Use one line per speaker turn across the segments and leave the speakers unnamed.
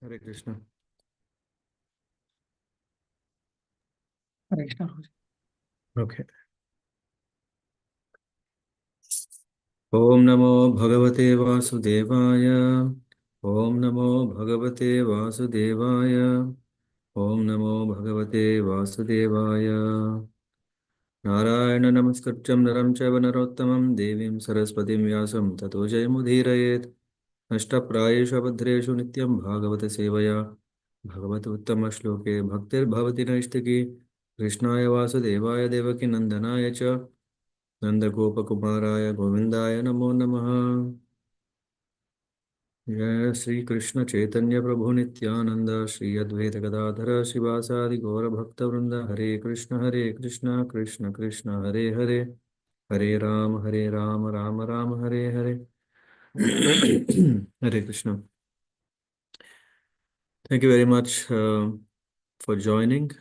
Hare Krishna.
Hare Krishna.
Okay. Om Namo Bhagavate Vasudevaya. Om Namo Bhagavate Vasudevaya. Om Namo Bhagavate Vasudevaya. Narayana Namaskrityam Naram Chaiva Narottamam Devim Saraswatim Vyasam Tato Jayamudhirayet. Ashtaprayeshu Abhadreshu Nityam Bhagavata Sevaya. Bhagavata Uttama Shloke Bhaktir Bhavati Naishtaki. Krishnaya Vasudevaya Devaki Nandanaya Cha. नंदगोपकुमाराय गोविंदाय नमो नमः। जय श्री कृष्ण चैतन्य प्रभु नित्यानंद श्री अद्वैत गदाधर शिवासादि गौर भक्त वृंद हरे Krishna Krishna Krishna Hare Hare Hare Ram Ram Ram Hare Hare Hare Krishna. Thank you very much for joining.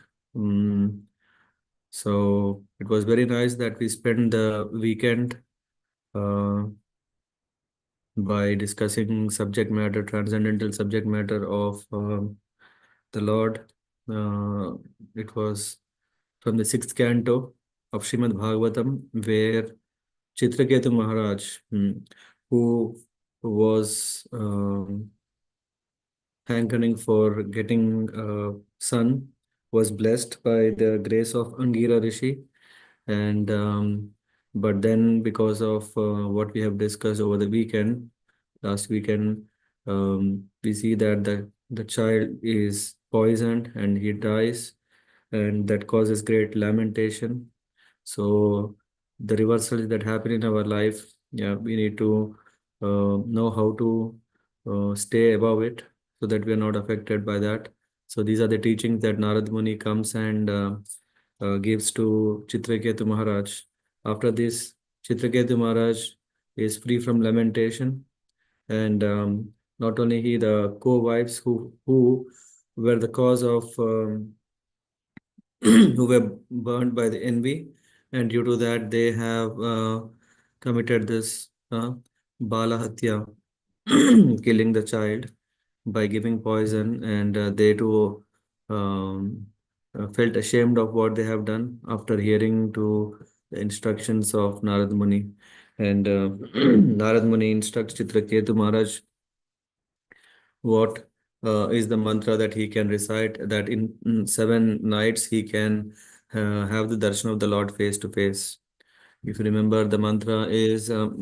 So it was very nice that we spent the weekend uh, by discussing subject matter, transcendental subject matter of the Lord. Uh, it was from the sixth canto of Srimad Bhagavatam, where Citraketu Maharaj, who was hankering for getting a son, was blessed by the grace of Angira Rishi. And but then, because of what we have discussed over the weekend, last weekend, we see that the child is poisoned and he dies, and that causes great lamentation. So the reversals that happen in our life, yeah, we need to know how to stay above it so that we are not affected by that. So these are the teachings that Narad Muni comes and gives to Chitraketu Maharaj. After this, Chitraketu Maharaj is free from lamentation, and not only he, the co-wives who were the cause of who were burned by the envy, and due to that they have committed this Bala Hatya, killing the child by giving poison, and they too felt ashamed of what they have done after hearing to the instructions of Narad Muni. And Narad Muni instructs Chitraketu Maharaj what is the mantra that he can recite, that in 7 nights he can have the darshan of the Lord face to face. If you remember, the mantra is Om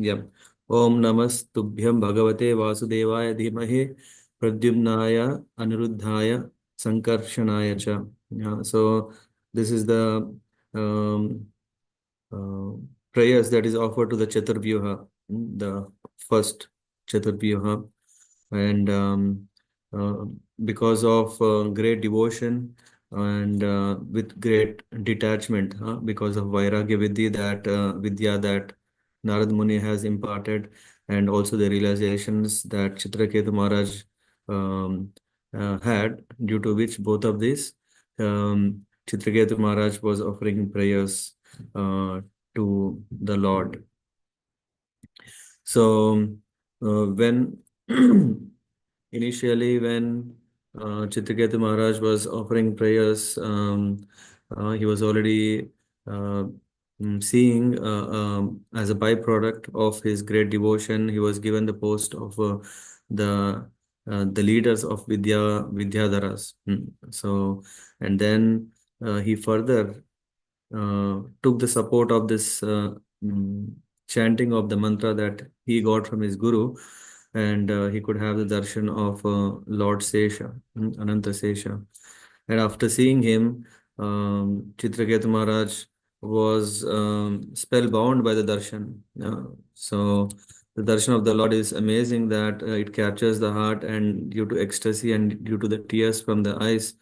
Namas Tubhyam Bhagavate Vasudevaya Dhimahi Pradyumnaya Aniruddhaya Sankarshanaya Cha. Yeah, so this is the um, uh, prayers that is offered to the Chaturvyuha, the first Chaturvyuha. And uh, because of great devotion and with great detachment, because of Vairagya Vidya that Narad Muni has imparted, and also the realizations that Chitraketu Maharaj um, had, due to which both of these, Chitraketu Maharaj was offering prayers to the Lord. So when initially when Chitraketu Maharaj was offering prayers, he was already uh, seeing as a byproduct of his great devotion, he was given the post of the leaders of Vidyadharas. So, and then he further took the support of this mm, chanting of the mantra that he got from his guru, and he could have the darshan of Lord Sesha, Ananta Sesha. And after seeing him, Chitraketu Maharaj was spellbound by the darshan. So the darshan of the Lord is amazing, that it captures the heart, and due to ecstasy and due to the tears from the eyes,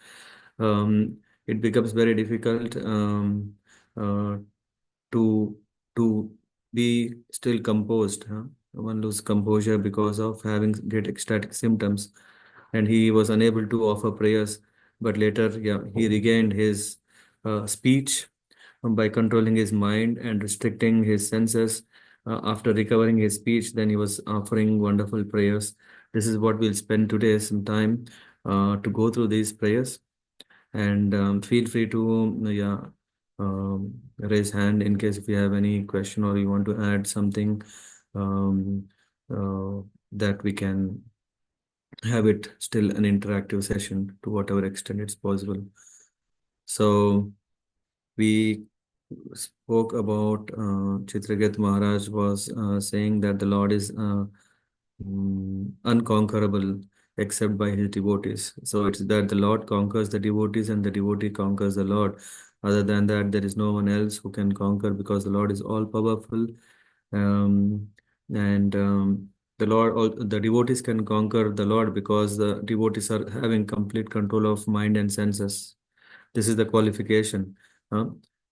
um, it becomes very difficult uh, to to be still composed. One loses composure because of having great ecstatic symptoms, and he was unable to offer prayers. But later, yeah, he regained his speech by controlling his mind and restricting his senses. After recovering his speech, then he was offering wonderful prayers. This is what we'll spend today some time. to go through these prayers. And feel free to raise hand in case if you have any question or you want to add something, um, uh, that we can have it still an interactive session to whatever extent it's possible. So we spoke about Chitraket Maharaj was saying that the Lord is unconquerable except by his devotees. So it's that the Lord conquers the devotees and the devotee conquers the Lord. Other than that, there is no one else who can conquer because the Lord is all powerful. Um, and the devotees can conquer the Lord because the devotees are having complete control of mind and senses. This is the qualification. Uh,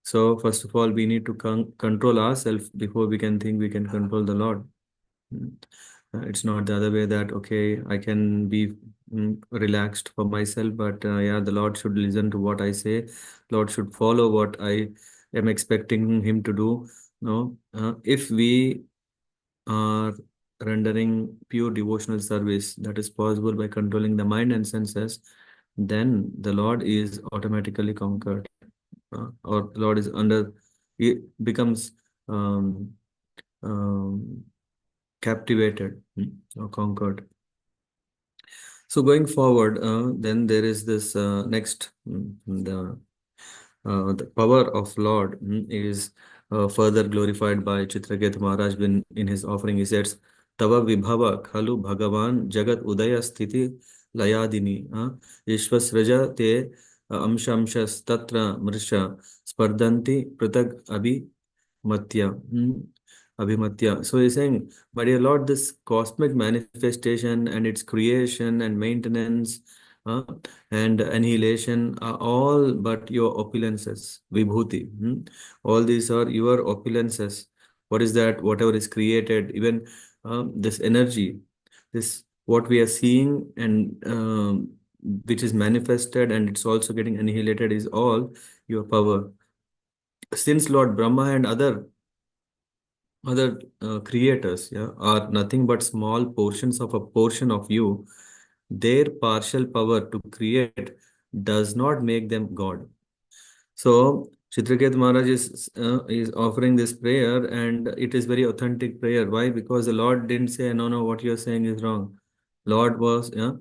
so first of all, we need to control ourselves before we can think we can control the Lord. Mm. It's not the other way that, okay, I can be relaxed for myself, but yeah, the Lord should listen to what I say. Lord should follow what I am expecting him to do. No, if we are rendering pure devotional service that is possible by controlling the mind and senses, then the Lord is automatically conquered, or Lord is under, he becomes um, um, captivated, or conquered. So going forward, then there is this next, the power of Lord is further glorified by Chitraketu Maharaj in his offering. He says, Tava vibhava khalu bhagavan jagat udaya sthiti layadini ishvasraja te amshamshas tatra mrisha spardanti pratag abhimatya. Abhimatya. So he's saying, my dear Lord, this cosmic manifestation and its creation and maintenance uh, and annihilation are all but your opulences, vibhuti. All these are your opulences. What is that? Whatever is created, even this energy, this what we are seeing and which is manifested and it's also getting annihilated is all your power. Since Lord Brahma and other creators, yeah, are nothing but small portions of a portion of you, their partial power to create does not make them God. So Chitraket Maharaj is offering this prayer, and it is very authentic prayer. Why? Because the Lord didn't say, "No, no, what you're saying is wrong." Lord was, yeah,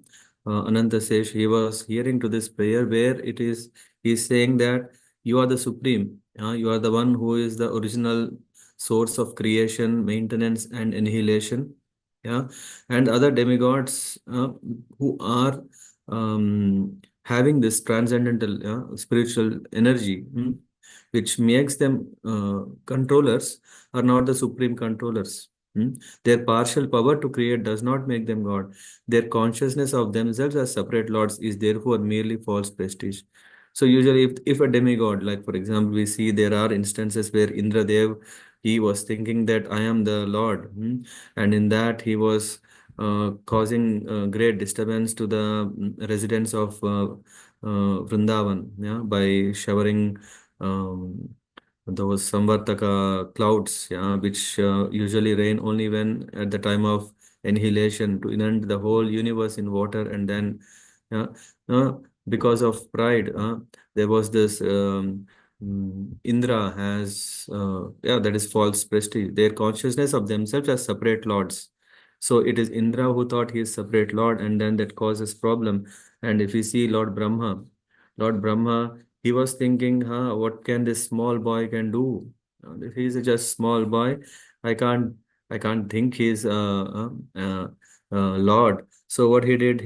Ananta says he was hearing to this prayer where it is he's saying that you are the supreme. You are the one who is the original source of creation, maintenance, and annihilation. Yeah, and other demigods who are having this transcendental spiritual energy, which makes them controllers, are not the supreme controllers. Their partial power to create does not make them God. Their consciousness of themselves as separate lords is therefore merely false prestige. So usually, if a demigod, like for example, we see there are instances where Indra Dev, he was thinking that I am the Lord, and in that he was causing great disturbance to the residents of Vrindavan, yeah, by showering those Samvartaka clouds, yeah, which usually rain only when at the time of annihilation to inundate the whole universe in water, and then, yeah, because of pride, there was this. Indra has, yeah, that is false prestige. Their consciousness of themselves as separate lords. So it is Indra who thought he is separate lord, and then that causes problem. And if we see Lord Brahma, he was thinking, huh, what can this small boy can do? If he's just small boy, I can't, I can't think he's Lord. So what he did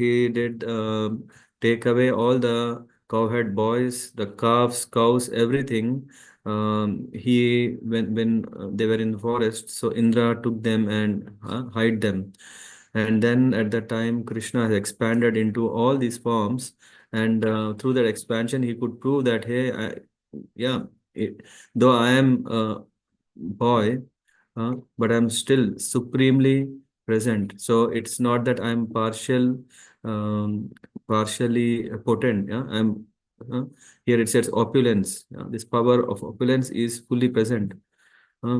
take away all the cowhead boys, the calves, cows, everything. He when they were in the forest, so Indra took them and hide them. And then at that time, Krishna has expanded into all these forms, and through that expansion, he could prove that, hey, yeah, it, though I am a boy, but I'm still supremely present. So it's not that I'm um, partially potent. Yeah, I'm uh, here. It says opulence. This power of opulence is fully present. Uh,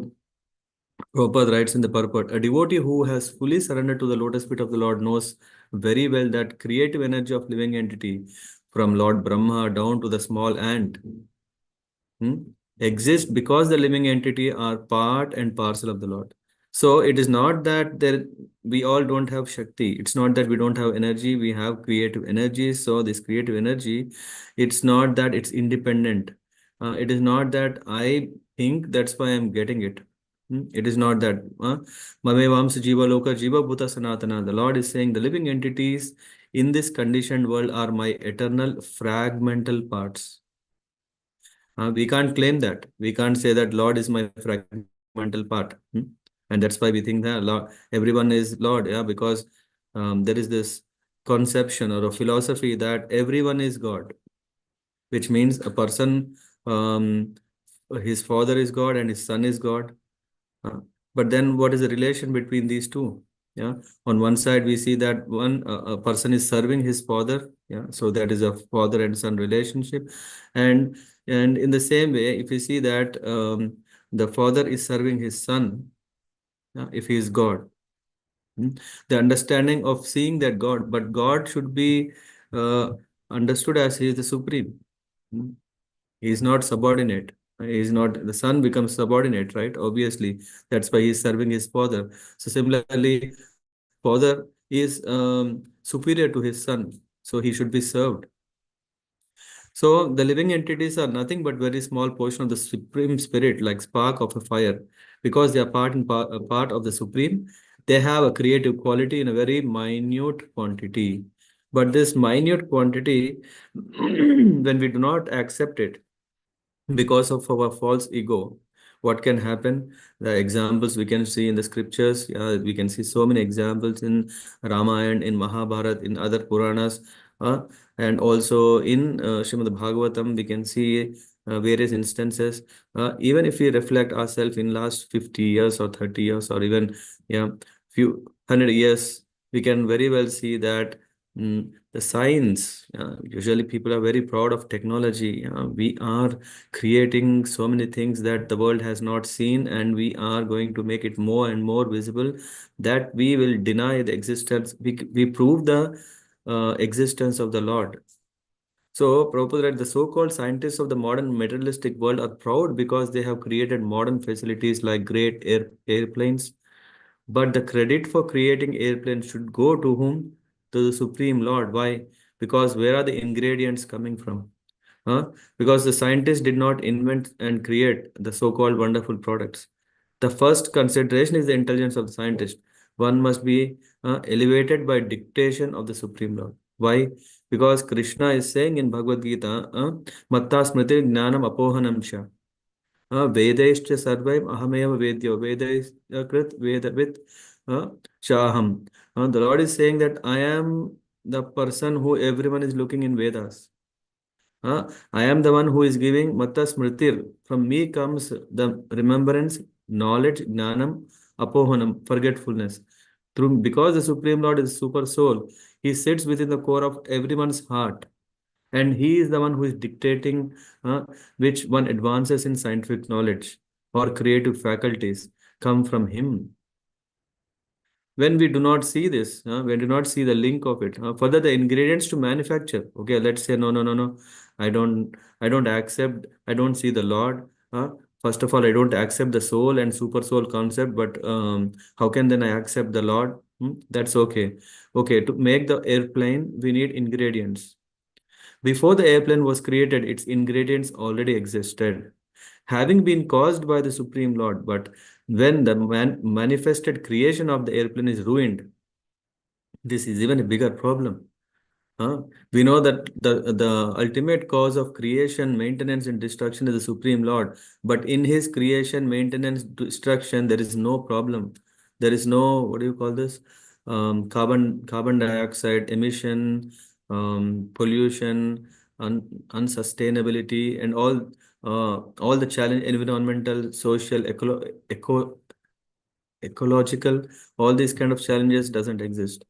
Prabhupada writes in the purport, a devotee who has fully surrendered to the lotus feet of the Lord knows very well that creative energy of living entity, from Lord Brahma down to the small ant, hmm, exist because the living entity are part and parcel of the Lord. So it is not that there we all don't have Shakti. It's not that we don't have energy. We have creative energy. So this creative energy, it's not that it's independent. It is not that I think that's why I'm getting it. It is not that. Mamevamsa jiva loka jiva bhuta sanatana. The Lord is saying the living entities in this conditioned world are my eternal fragmental parts. We can't claim that. We can't say that Lord is my fragmental part. And that's why we think that everyone is Lord. Yeah, because there is this conception or a philosophy that everyone is God, which means a person, his father is God and his son is God. Uh, but then what is the relation between these two? Yeah. On one side, we see that one a person is serving his father. Yeah. So that is a father and son relationship. And and in the same way, if you see that the father is serving his son, if he is God, the understanding of seeing that God, but God should be uh, understood as he is the supreme. Mm. He is not subordinate. He is not, the son becomes subordinate, right? Obviously, that's why he is serving his father. So similarly, father is superior to his son, so he should be served. So the living entities are nothing but very small portion of the supreme spirit, like spark of a fire, because they are part of the supreme. They have a creative quality in a very minute quantity. But this minute quantity, when we do not accept it, because of our false ego, what can happen? The examples we can see in the scriptures, we can see so many examples in Ramayana, in Mahabharata, in other Puranas, uh, and also in Srimad Bhagavatam we can see various instances. Even if we reflect ourselves in last 50 years or 30 years or even few 100 years, we can very well see that the science, usually people are very proud of technology. We are creating so many things that the world has not seen, and we are going to make it more and more visible, that we will deny the existence. We prove the existence of the Lord. So, Prabhupada, writes, the so-called scientists of the modern materialistic world are proud because they have created modern facilities like great airplanes. But the credit for creating airplanes should go to whom? To the Supreme Lord. Why? Because where are the ingredients coming from? Huh? Because the scientists did not invent and create the so-called wonderful products. The first consideration is the intelligence of the scientist. One must be elevated by dictation of the Supreme Lord. Why? Because Krishna is saying in Bhagavad Gita, Matta Smriti Jnanam Apohanam Sha. Vedaishcha Sarvaim Ahameva Vedyo Vedaiskrit Vedavit Shaham. The Lord is saying that I am the person who everyone is looking in Vedas. I am the one who is giving Matta Smritir. From me comes the remembrance, knowledge, Jnanam, Apohanam, forgetfulness. Through because the Supreme Lord is super soul, he sits within the core of everyone's heart. And he is the one who is dictating which one advances in scientific knowledge or creative faculties come from him. When we do not see this, we do not see the link of it. Further, the ingredients to manufacture. Okay, let's say no. I don't, I don't accept. I don't see the Lord. First of all, I don't accept the soul and super soul concept. But how can then I accept the Lord? That's okay. Okay, to make the airplane, we need ingredients. Before the airplane was created, its ingredients already existed, having been caused by the Supreme Lord. But when the manifested creation of the airplane is ruined, this is even a bigger problem. We know that the ultimate cause of creation, maintenance, and destruction is the Supreme Lord. But in His creation, maintenance, destruction, there is no problem. There is no, what do you call this? Carbon dioxide emission, pollution, unsustainability, and all the challenge, environmental, social, ecological, all these kind of challenges doesn't exist.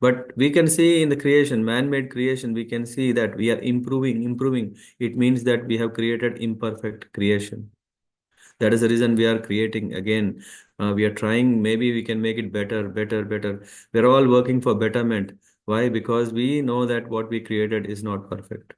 But we can see in the creation, man-made creation, we can see that we are improving. It means that we have created imperfect creation. That is the reason we are creating again. We are trying, maybe we can make it better, better, better. We're all working for betterment. Why? Because we know that what we created is not perfect.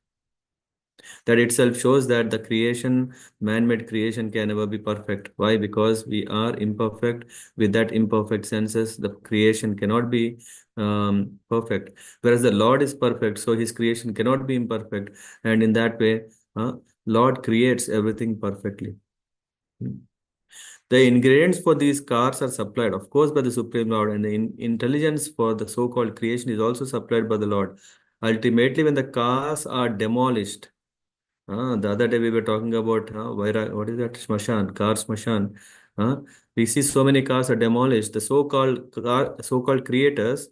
That itself shows that the creation, man-made creation, can never be perfect. Why? Because we are imperfect. With that imperfect senses, the creation cannot be perfect. Whereas the Lord is perfect, so his creation cannot be imperfect. And in that way, uh, Lord creates everything perfectly. Hmm. The ingredients for these cars are supplied, of course, by the Supreme Lord, and the intelligence for the so-called creation is also supplied by the Lord. Ultimately, when the cars are demolished, the other day we were talking about what is that? Shmashan, car Shmashan. We see so many cars are demolished. The so-called creators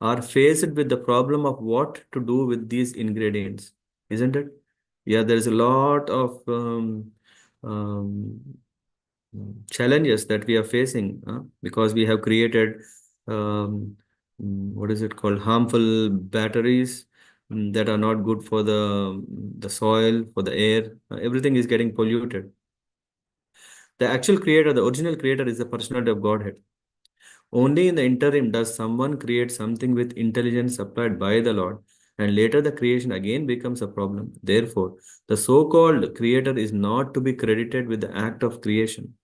are faced with the problem of what to do with these ingredients, isn't it? Yeah, there is a lot of um, challenges that we are facing because we have created what is it called, harmful batteries that are not good for the soil, for the air. Everything is getting polluted. The actual creator, the original creator, is the personality of Godhead. Only in the interim does someone create something with intelligence supplied by the Lord, and later the creation again becomes a problem. Therefore, the so-called creator is not to be credited with the act of creation.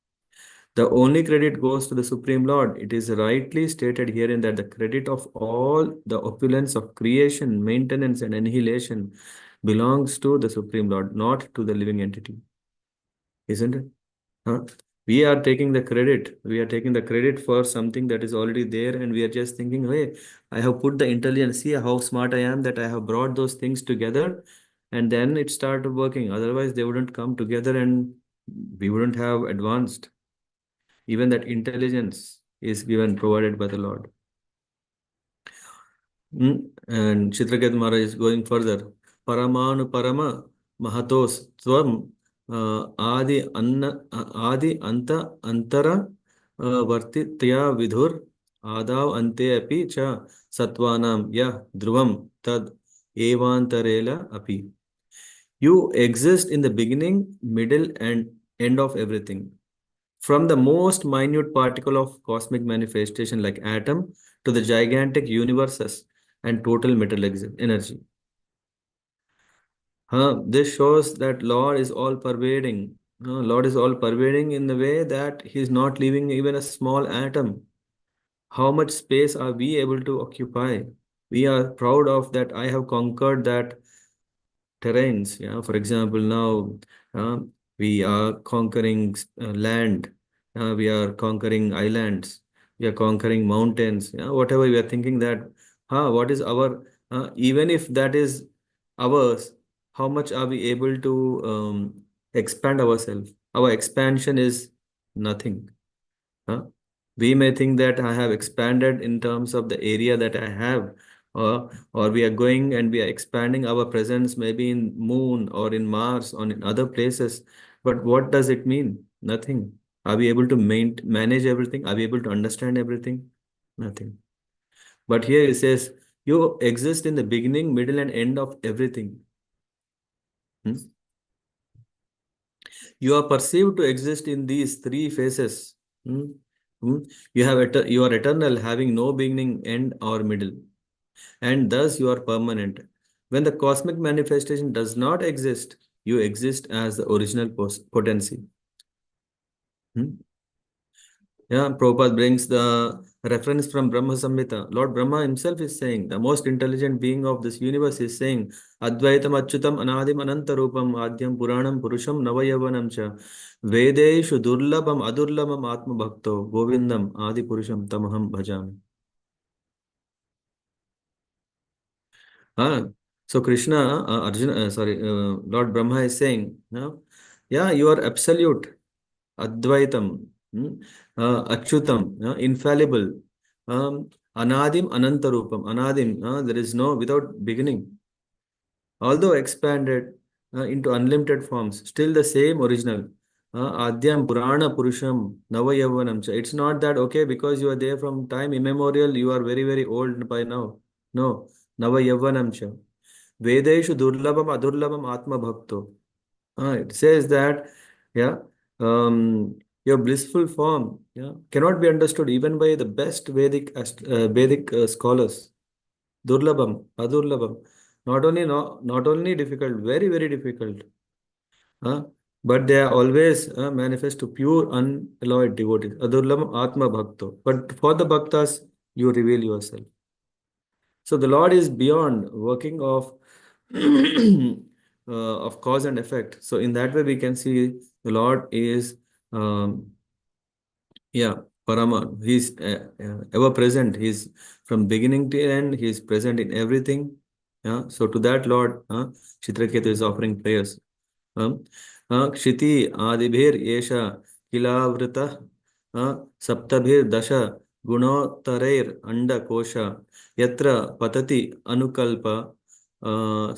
The only credit goes to the Supreme Lord. It is rightly stated herein that the credit of all the opulence of creation, maintenance, and annihilation belongs to the Supreme Lord, not to the living entity. Isn't it? Huh? We are taking the credit. We are taking the credit for something that is already there, and we are just thinking, hey, I have put the intelligence. See how smart I am that I have brought those things together, and then it started working. Otherwise, they wouldn't come together and we wouldn't have advanced. Even that intelligence is given, provided by the Lord. And Chitraketu Maharaj is going further. Paramanu Parama Mahatos Swarm Adi Anta Antara Vartitya Vidhur Adav Ante Api Cha Satvanam Ya Dhruvam Tad Evantarela Api. You exist in the beginning, middle, and end of everything. From the most minute particle of cosmic manifestation like atom to the gigantic universes and total energy. This shows that Lord is all pervading. Lord is all pervading in the way that He is not leaving even a small atom. How much space are we able to occupy? We are proud of that. I have conquered that terrains. Yeah, for example, now uh, we are conquering land, we are conquering islands, we are conquering mountains. Yeah, whatever we are thinking that, what is our, even if that is ours, how much are we able to expand ourselves? Our expansion is nothing. Huh? We may think that I have expanded in terms of the area that I have, or we are going and we are expanding our presence maybe in Moon or in Mars or in other places. But what does it mean? Nothing. Are we able to manage everything? Are we able to understand everything? Nothing. But here it says, you exist in the beginning, middle, and end of everything. Hmm? You are perceived to exist in these three phases. Hmm? Hmm? You are eternal, having no beginning, end, or middle, and thus you are permanent. When the cosmic manifestation does not exist, you exist as the original potency. Hmm? Yeah, Prabhupada brings the reference from Brahma Samhita. Lord Brahma himself is saying, the most intelligent being of this universe is saying, Advaitam Achyutam Anadim Anantarupam Adyam Puranam Purusham Navayavanam Cha Vedeshu Durlabam Adurlabam Atma Bhakto Govindam Adi Purusham Tamaham Bhajami. Ah, so Krishna, Lord Brahma is saying, yeah, you are absolute, Advaitam, Achyutam, infallible, Anadim, Anantarupam, Anadim, there is no without beginning. Although expanded into unlimited forms, still the same original. Adyam Purana Purusham Navayavanam. It's not that, okay, because you are there from time immemorial, you are very, very old by now. No. Navayavanam cha. Vedeshu Durlabam Adurlabam Atma Bhakto. It says that, yeah. Your blissful form, yeah, cannot be understood even by the best Vedic scholars. Durlabham, Adurlabham. Not only difficult, very, very difficult. Huh? But they are always manifest to pure, unalloyed devotees. Adurlabham Atma Bhakto. But for the Bhaktas, you reveal yourself. So the Lord is beyond working of of cause and effect. So in that way, we can see the Lord is um, yeah, Parama. He's ever present. He's from beginning to end. He's present in everything. Yeah. So to that Lord, Chitraketu is offering prayers. Um, Kshitiz आदिभिर एष किलावृतः सप्तभिर दश गुणोत्तरैर अंडकोश यत्र पतति अनुकल्प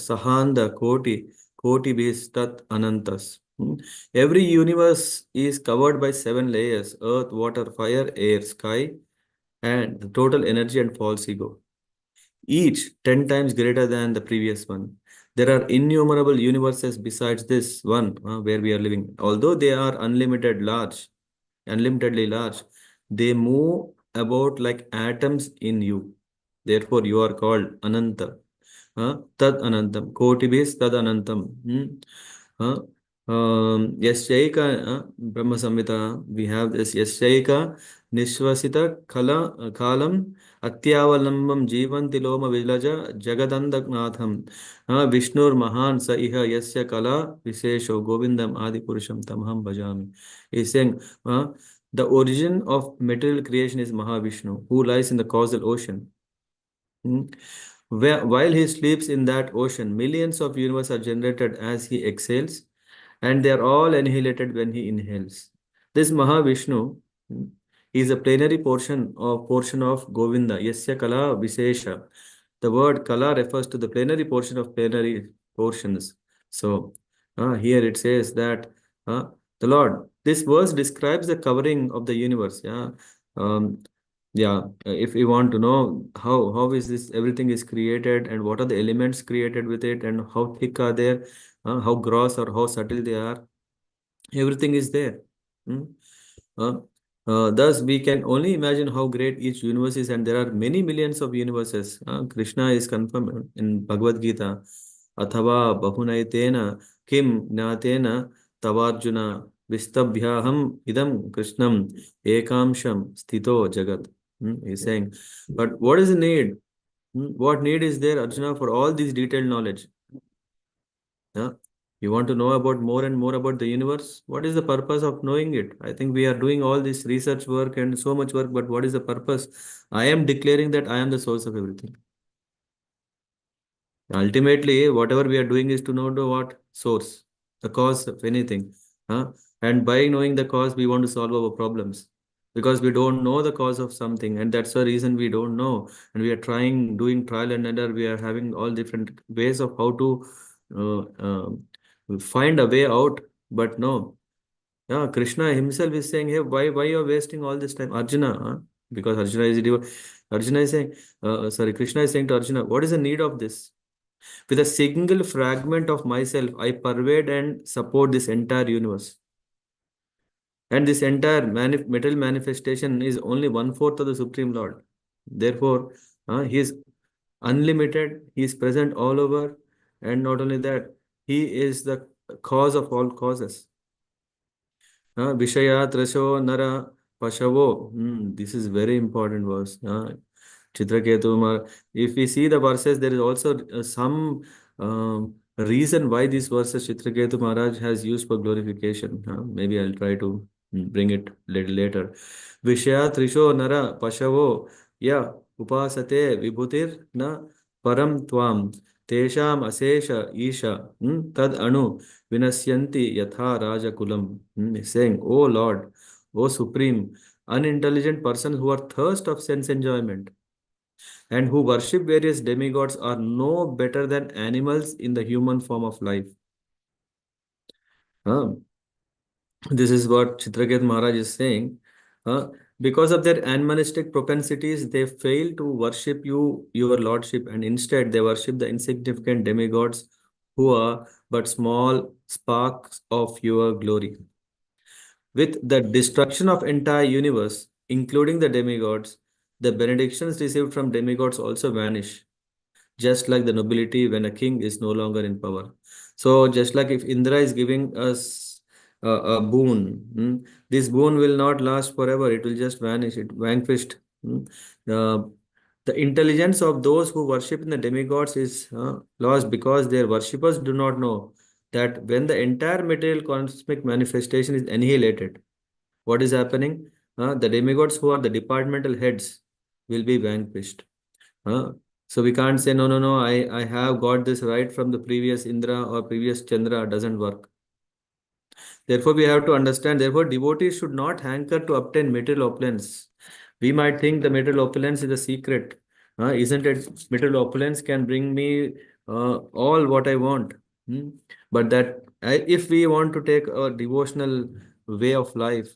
सहांद कोटि कोटिभिस्तत् अनंतस. Every universe is covered by seven layers: earth, water, fire, air, sky, and the total energy and false ego, each 10 times greater than the previous one. There are innumerable universes besides this one where we are living. Although they are unlimitedly large, they move about like atoms in you. Therefore, you are called Ananta. Tad Anantam. Kotibis Tad Anantam. Uh, Yasyaika Brahma Samhita, we have this Yasyaika Nishvasita Kalam Atyavalamam Jivanti Loma Vilaja Jagadandaknatham Vishnur Mahan Sa Iha Yasya Kala Visesho Govindam Adi Purusham Tamham Bhajami. He's saying the origin of material creation is Mahavishnu, who lies in the causal ocean. Hmm. While he sleeps in that ocean, millions of universes are generated as he exhales, and they are all annihilated when he inhales. This Mahavishnu is a plenary portion of Govinda, Yasya Kala Visesha. The word Kala refers to the plenary portion of plenary portions. So here it says that the Lord. This verse describes the covering of the universe. Yeah. Um, if we want to know how is this everything is created and what are the elements created with it and how thick are they, how gross or how subtle they are, everything is there. Hmm? Uh, thus, we can only imagine how great each universe is, and there are many millions of universes. Krishna is confirmed in Bhagavad Gita. Athava bahunaitena kim jnatena tavarjuna vistabhyaham idam krishnam ekamsham sthito jagat. He's saying, but what is the need? What need is there, Arjuna, for all this detailed knowledge? Yeah. You want to know about more and more about the universe? What is the purpose of knowing it? I think we are doing all this research work and so much work, but what is the purpose? I am declaring that I am the source of everything. Ultimately, whatever we are doing is to know the what source, the cause of anything. And by knowing the cause, we want to solve our problems because we don't know the cause of something, and that's the reason we don't know. And we are trying, doing trial and error. We are having all different ways of how to find a way out, but no. Yeah, Krishna himself is saying, "Hey, why you are wasting all this time, Arjuna?" Because Arjuna is a Arjuna is saying, sorry, Krishna is saying to Arjuna, "What is the need of this? With a single fragment of myself, I pervade and support this entire universe. And this entire material manifestation is only one-fourth of the Supreme Lord. Therefore, he is unlimited, he is present all over, and not only that, he is the cause of all causes. Vishaya Trasho Nara Pashavo. This is very important verse. Chitraketu. If we see the verses, there is also some reason why these verses Chitraketu Maharaj has used for glorification. Maybe I'll try to bring it little later. Vishaya Trisho Nara Pashavo Ya Upasate Vibhutir Na Param Tvam Tesham Asesha Isha Tad Anu Vinasyanti Yatha Raja Kulam. Saying, "O Lord, O Supreme, unintelligent persons who are thirst of sense enjoyment and who worship various demigods are no better than animals in the human form of life." Uh, this is what Chitraket Maharaj is saying. Uh, because of their animalistic propensities, they fail to worship you, your lordship, and instead they worship the insignificant demigods who are but small sparks of your glory. With the destruction of entire universe, including the demigods, the benedictions received from demigods also vanish, just like the nobility when a king is no longer in power. So, just like if Indra is giving us a boon, this boon will not last forever. It will just vanish. It vanquished. Uh, the intelligence of those who worship in the demigods is lost because their worshippers do not know that when the entire material cosmic manifestation is annihilated, what is happening? The demigods who are the departmental heads will be vanquished. Huh? So we can't say, no, no, no, I have got this right from the previous Indra or previous Chandra. Doesn't work. Therefore, we have to understand, therefore, devotees should not hanker to obtain material opulence. We might think the material opulence is a secret. Isn't it? Material opulence can bring me all what I want. Hmm? But if we want to take a devotional way of life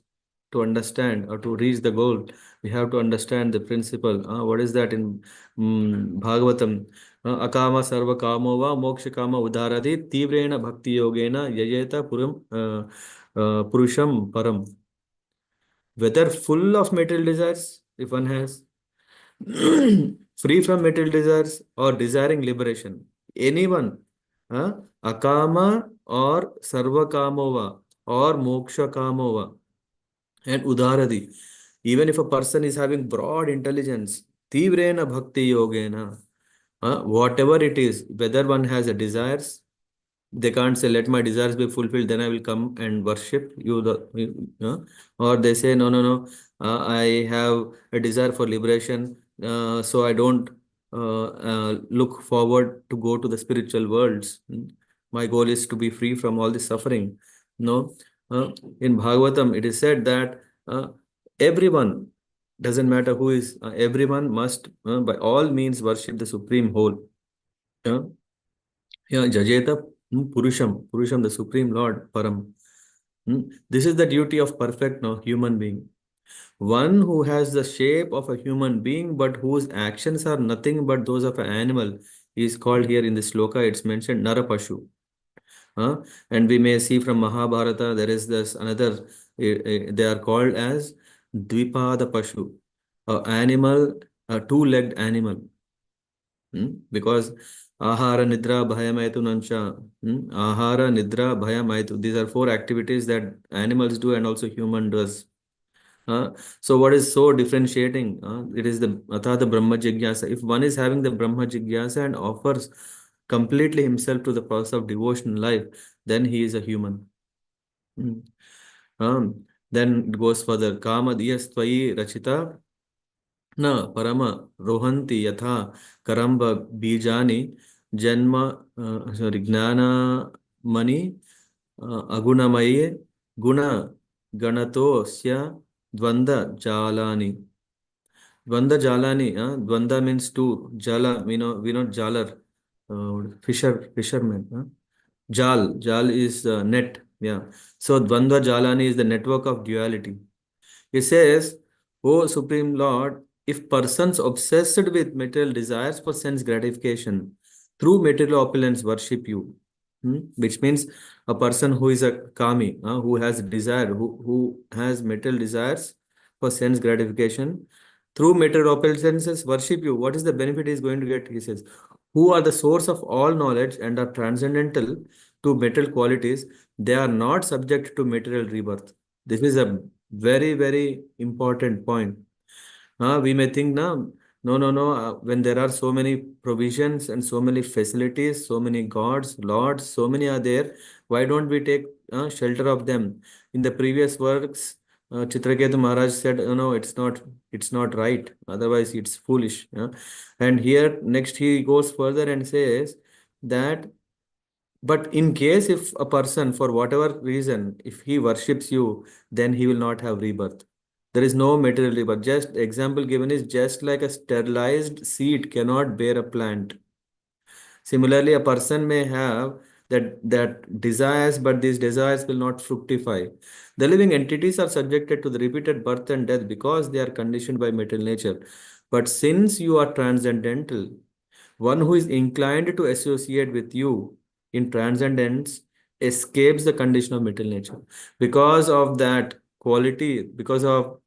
to understand or to reach the goal, we have to understand the principle. What is that in Bhagavatam? अकाम सर्वकामो वा मोक्षकाम उदारति तीव्रेण भक्ति योगेन यजेत पुरुषम param. Whether full of material desires, if one has, free from material desires or desiring liberation, anyone, akama or sarvakamova or moksha kamova and udaradi, even if a person is having broad intelligence, tivrena bhakti yogena, whatever it is, whether one has a desires, they can't say let my desires be fulfilled, then I will come and worship you, or they say no, no, no, I have a desire for liberation, so I don't look forward to go to the spiritual worlds. My goal is to be free from all this suffering. No. uh, in Bhagavatam it is said that everyone, doesn't matter who is, everyone must by all means worship the supreme whole. uh, yeah, Jajeta Purusham, the Supreme Lord, Param. This is the duty of perfect no, human being. One who has the shape of a human being, but whose actions are nothing but those of an animal, is called here in the sloka, it's mentioned Narapashu. And we may see from Mahabharata, there is this another, they are called as Dvipada Pashu, a animal, a two-legged animal. Because Ahara, Nidra, Bhayamaitu, Nansha. Ahara, Nidra, Bhayamaitu. These are four activities that animals do and also human does. So what is so differentiating? It is the Atha Brahma Jigyasa. If one is having the Brahma Jigyasa and offers completely himself to the process of devotion life, then he is a human. Hmm. Then it goes further. Kama diyas tvayi rachita न परम रोहन्ति यथा करम्ब बीजानि जन्म sorry ज्ञानमणि अगुणमये गुण गणतोस्य द्वंद्व जालानि. Dvanda Jalani, Dvanda means two. Jala, we know Jalar, fisherman. Jal is net. Yeah. So Dvanda Jalani is the network of duality. He says, O Supreme Lord, if persons obsessed with material desires for sense gratification through material opulence worship you, which means a person who is a kami, who has desire, who has material desires for sense gratification, through material opulences worship you, what is the benefit he is going to get? He says, who are the source of all knowledge and are transcendental to material qualities, they are not subject to material rebirth. This is a very, very important point. We may think, no, no, no. When there are so many provisions and so many facilities, so many gods, lords, so many are there, why don't we take shelter of them? In the previous works, Citraketu Maharaj said, no, it's not right. Otherwise, it's foolish. And here, next, he goes further and says that but in case if a person, for whatever reason, if he worships you, then he will not have rebirth. There is no material rebirth. Just example given is just like a sterilized seed cannot bear a plant. Similarly, a person may have that desires, but these desires will not fructify. The living entities are subjected to the repeated birth and death because they are conditioned by material nature. But since you are transcendental, one who is inclined to associate with you in transcendence escapes the condition of material nature. Because of that, quality, because of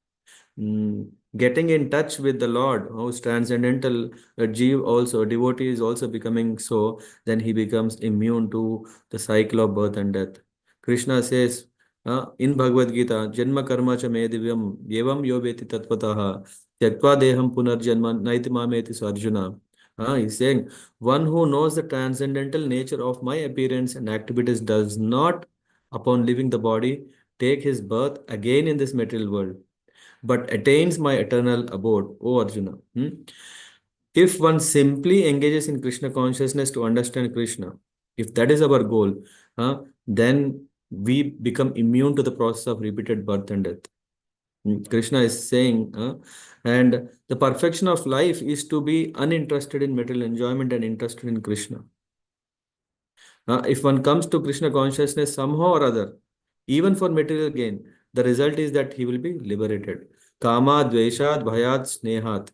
mm, getting in touch with the Lord, who's transcendental, Jeev also, devotee is also becoming so, then he becomes immune to the cycle of birth and death. Krishna says in Bhagavad Gita, Janma karma cha me divyam, yevam yobeti tattvataha, tyaktva deham punarjanma, naiti mameti so Arjuna. He's saying, one who knows the transcendental nature of my appearance and activities does not, upon leaving the body, take his birth again in this material world, but attains my eternal abode, O Arjuna. If one simply engages in Krishna consciousness to understand Krishna, if that is our goal, then we become immune to the process of repeated birth and death. Krishna is saying, and the perfection of life is to be uninterested in material enjoyment and interested in Krishna. If one comes to Krishna consciousness somehow or other, even for material gain, the result is that he will be liberated. Kama, Dveshad, Bhayat, Snehat.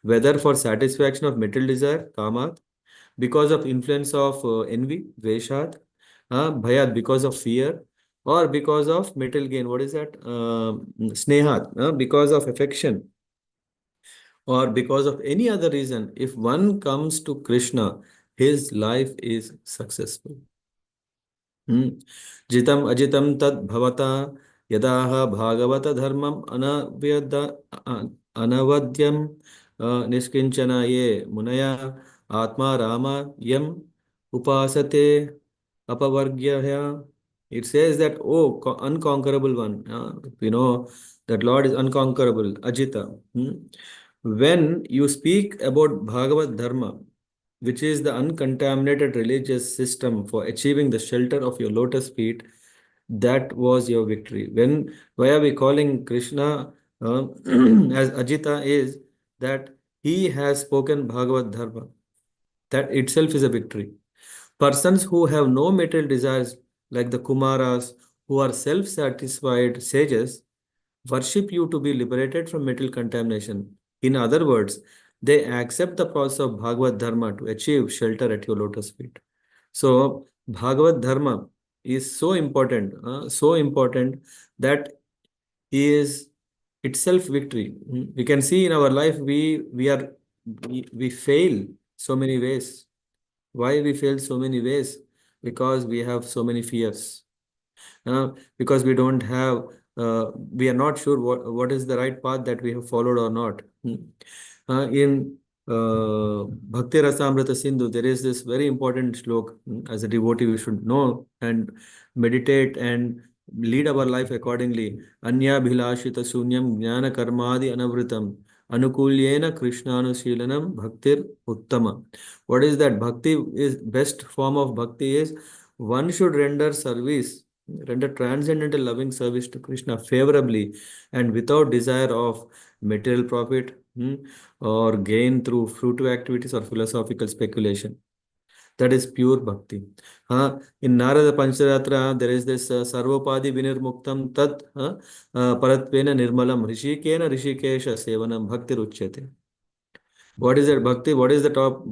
Whether for satisfaction of material desire, Kamat, because of influence of envy, Dveshad, Bhayat, because of fear, or because of material gain. What is that? Snehat, because of affection, or because of any other reason. If one comes to Krishna, his life is successful. जितम अजितम तद भवता यदाह भागवत धर्मम अनवद्यम निष्किंचन ये मुनया आत्मा रामा यम उपासते अपवर्ग्य. It says that, oh, unconquerable one, we know that Lord is unconquerable, Ajita. When you speak about Bhagavad Dharma, which is the uncontaminated religious system for achieving the shelter of your lotus feet, that was your victory. Why are we calling Krishna as Ajita is that he has spoken Bhagavad Dharma. That itself is a victory. Persons who have no material desires, like the Kumaras, who are self-satisfied sages, worship you to be liberated from material contamination. In other words, they accept the process of Bhagavad Dharma to achieve shelter at your lotus feet. So, Bhagavad Dharma is so important that is itself victory. We can see in our life we fail so many ways. Why we fail so many ways? Because we have so many fears. Because we don't have, we are not sure what is the right path that we have followed or not. In Bhakti Rasamrita Sindhu, there is this very important slok. As a devotee, we should know and meditate and lead our life accordingly. Anya bhilashita sunyam jnana karmadi anavritam anukulyena krishnanushilanam bhaktir uttama. What is that? Bhakti is best form of bhakti is one should render transcendental loving service to Krishna favorably and without desire of material profit, or gain through fruitive activities or philosophical speculation. That is pure bhakti. In Narada Pancharatra, there is this Sarvopadi Vinirmuktam Tat Paratvena Nirmalam Rishikena Rishikesha Sevanam Bhakti Ruchyate. What is that bhakti? What is the top?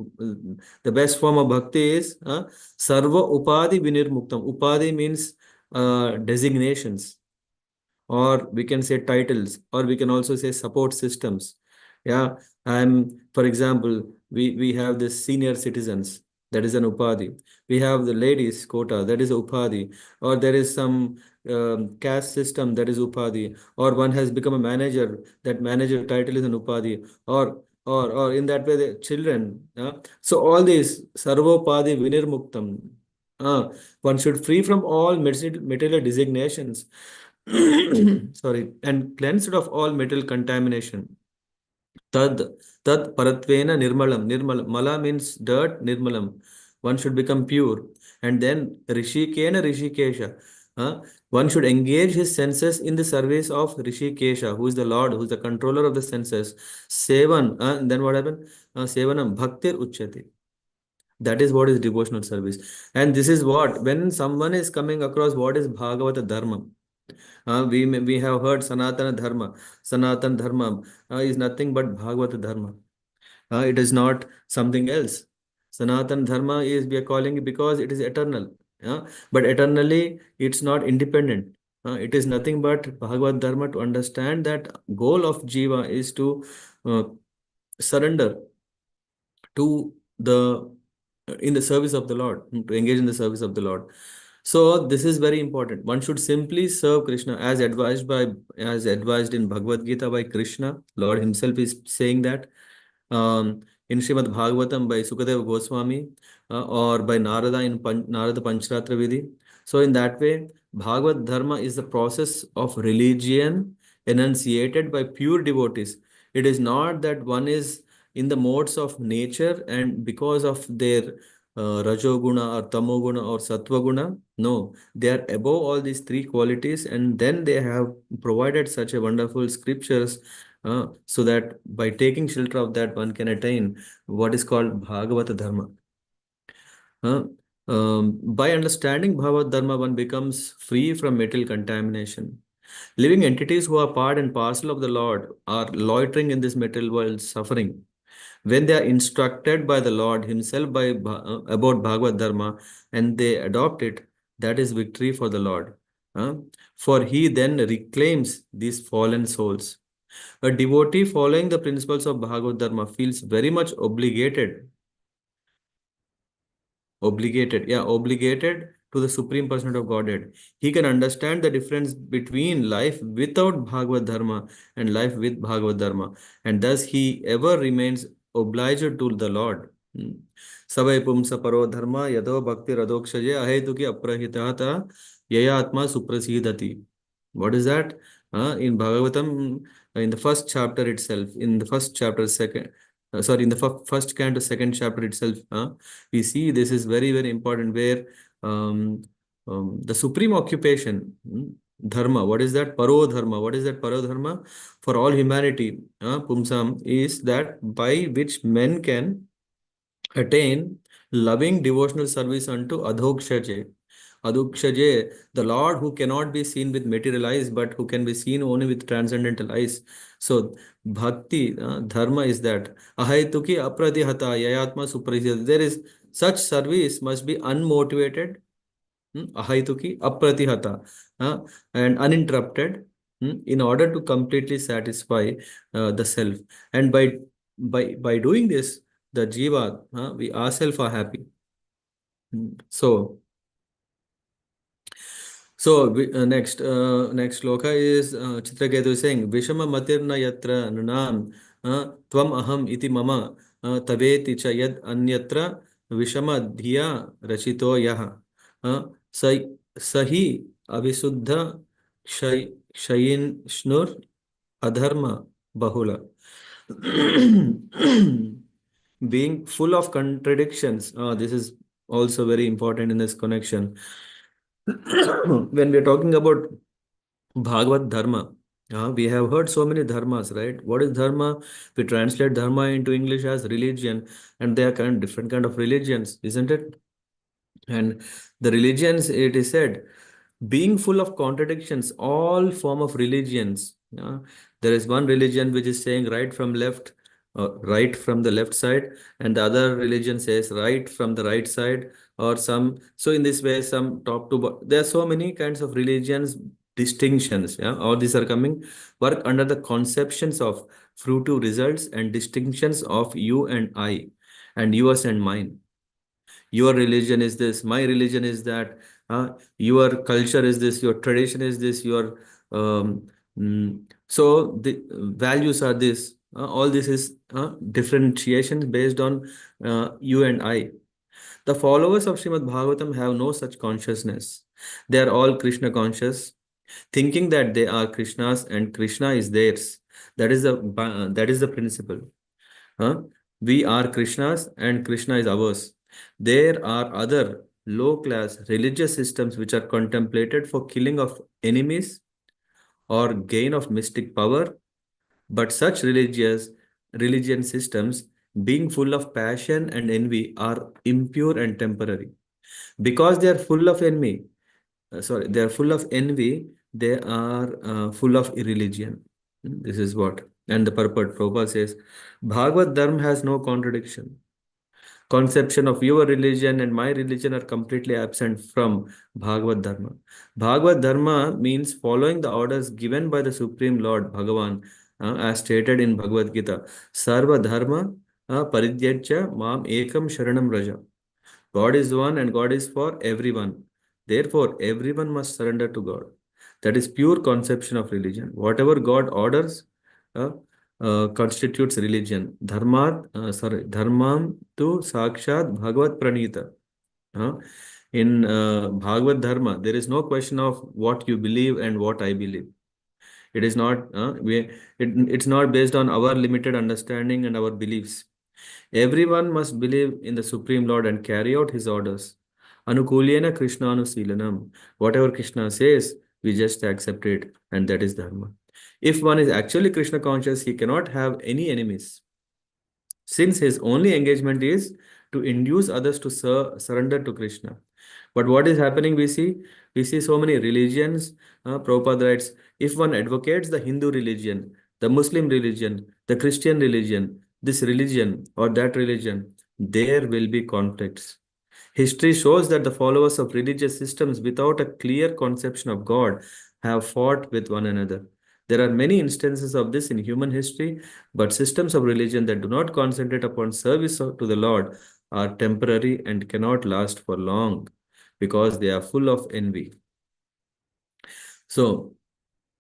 The best form of bhakti is Sarva Upadi Vinirmuktam. Upadi means designations, or we can say titles, or we can also say support systems. Yeah, for example, we have the senior citizens, that is an upadi. We have the ladies quota, that is upadi, or there is some caste system, that is upadi, or one has become a manager, that manager title is an upadi, or in that way the children. So all these sarvopadi vinirmuktam. One should free from all material designations. Sorry, and cleansed of all material contamination. Tad, tad paratvena nirmalam. Mala means dirt, nirmalam. One should become pure. And then rishikena rishikesha. One should engage his senses in the service of Rishikesha, who is the Lord, who is the controller of the senses. Sevan, and then what happened? Sevanam bhaktir uchyate. That is what is devotional service. And this is what, when someone is coming across what is Bhagavata Dharma, we have heard Sanatana Dharma. Sanatana Dharma is nothing but Bhagavata Dharma. It is not something else. Sanatana Dharma is, we are calling it because it is eternal. But eternally, it's not independent. It is nothing but Bhagavad Dharma to understand that goal of Jiva is to uh, surrender to the in the service of the Lord, to engage in the service of the Lord. So this is very important. One should simply serve Krishna as advised in Bhagavad Gita by Krishna. Lord Himself is saying that in Srimad Bhagavatam by Sukadeva Goswami or by Narada in Narada Panchratra Vidhi. So in that way, Bhagavad Dharma is the process of religion enunciated by pure devotees. It is not that one is in the modes of nature and because of their Rajoguna or Tamoguna or Satvaguna. No, they are above all these three qualities, and then they have provided such a wonderful scriptures so that by taking shelter of that, one can attain what is called Bhagavata Dharma. Uh, by understanding Bhagavad Dharma, one becomes free from material contamination. Living entities who are part and parcel of the Lord are loitering in this material world, suffering. When they are instructed by the Lord Himself about Bhagavad Dharma and they adopt it, that is victory for the Lord. Uh, for He then reclaims these fallen souls. A devotee following the principles of Bhagavad Dharma feels very much obligated to the Supreme Person of Godhead. He can understand the difference between life without Bhagavad Dharma and life with Bhagavad Dharma, and thus he ever remains obliged to the Lord. Savai pumsa paro dharma yado bhakti radokshaje ahetuki aprahitata yaya atma suprasidhati. What is that? In Bhagavatam, in the first chapter itself, in the first chapter, in the first canto, second chapter itself, we see this is very, very important where um, the supreme occupation, dharma, what is that? Paro dharma. What is that paro dharma? For all humanity, pumsam, is that by which men can attain loving devotional service unto Adhokshaje. Adhokshaje, the Lord who cannot be seen with material eyes, but who can be seen only with transcendental eyes. So, bhakti, dharma is that. Ahaituki apratihata yayatma suprasidhata. There is such service must be unmotivated, ahaituki apratihata, and uninterrupted, in order to completely satisfy the self. And by doing this, the jiva, we ourselves are happy. So, next shloka is Chitraketu is saying, Vishama matirna yatra nunam tvam aham iti mama taveti cha yad anyatra vishama dhiya rachito yaha sa sahi avisuddha shayin shnur adharma bahula. Being full of contradictions. This is also very important in this connection. When we are talking about Bhagavad Dharma, we have heard so many dharmas, right? What is dharma? We translate dharma into English as religion, and there are different kind of religions, isn't it? And the religions, it is said, being full of contradictions, all form of religions. There is one religion which is saying right from left, right from the left side, and the other religion says right from the right side, or some. So in this way, some top to bottom. There are so many kinds of religions distinctions. Yeah, all these are coming work under the conceptions of fruitive results and distinctions of you and I, and yours and mine. Your religion is this, my religion is that, your culture is this, your tradition is this, your so the values are this. All this is differentiation based on you and I. The followers of Srimad Bhagavatam have no such consciousness. They are all Krishna conscious, thinking that they are Krishna's and Krishna is theirs. That is the principle. Huh? We are Krishna's and Krishna is ours. There are other low class religious systems which are contemplated for killing of enemies or gain of mystic power, but such religion systems, being full of passion and envy, are impure and temporary. Because they are full of they are full of envy, they are full of irreligion. This is what. And the purport, Prabhupada says, Bhagavad Dharma has no contradiction. Conception of your religion and my religion are completely absent from Bhagavad Dharma. Bhagavad Dharma means following the orders given by the Supreme Lord Bhagavan, as stated in Bhagavad Gita. Sarva Dharma Parityajya Mam Ekam Sharanam Raja. God is one and God is for everyone. Therefore, everyone must surrender to God. That is pure conception of religion. Whatever God orders uh, constitutes religion. Dharmam tu sakshat bhagavad pranita. Uh, in Bhagavad Dharma, there is no question of what you believe and what I believe. It is not, it's not based on our limited understanding and our beliefs. Everyone must believe in the Supreme Lord and carry out his orders. Anukulyena Krishna Anusilanam. Whatever Krishna says, we just accept it, and that is Dharma. If one is actually Krishna conscious, he cannot have any enemies, since his only engagement is to induce others to surrender to Krishna. But what is happening, we see so many religions. Prabhupada writes, if one advocates the Hindu religion, the Muslim religion, the Christian religion, this religion or that religion, there will be conflicts. History shows that the followers of religious systems without a clear conception of God have fought with one another. There are many instances of this in human history, but systems of religion that do not concentrate upon service to the Lord are temporary and cannot last for long because they are full of envy. So,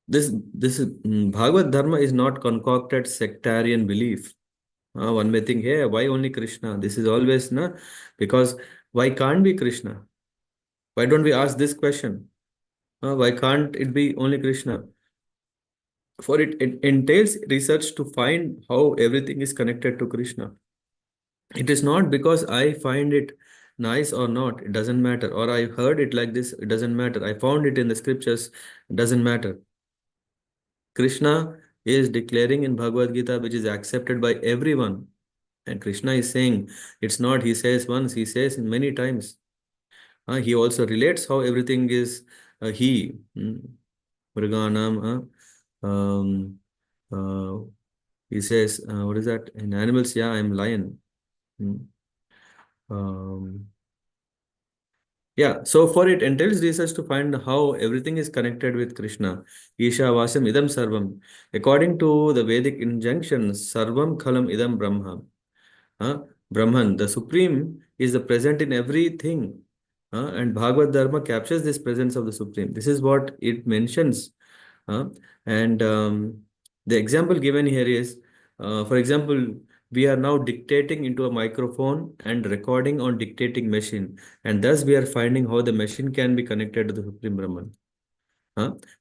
this Bhagavad Dharma is not concocted sectarian belief. One may think, hey, why only Krishna? This is always na, because why can't be Krishna? Why don't we ask this question? Why can't it be only Krishna? For it entails research to find how everything is connected to Krishna. It is not because I find it nice or not, it doesn't matter. Or I heard it like this, it doesn't matter. I found it in the scriptures, it doesn't matter. Krishna is declaring in Bhagavad Gita, which is accepted by everyone. And Krishna is saying, it's not he says once, he says many times. He also relates how everything is he. Mriganam. Um, uh, he says, what is that? In animals, yeah, I'm lion. Hmm. Um, yeah, so for it entails research to find how everything is connected with Krishna. Isha Vasam Idam Sarvam. According to the Vedic injunctions, Sarvam Khalam Idam Brahma. Brahman, the Supreme, is the present in everything. And Bhagavad Dharma captures this presence of the Supreme. This is what it mentions. Uh, and the example given here is, for example, we are now dictating into a microphone and recording on dictating machine. And thus we are finding how the machine can be connected to the Supreme Brahman.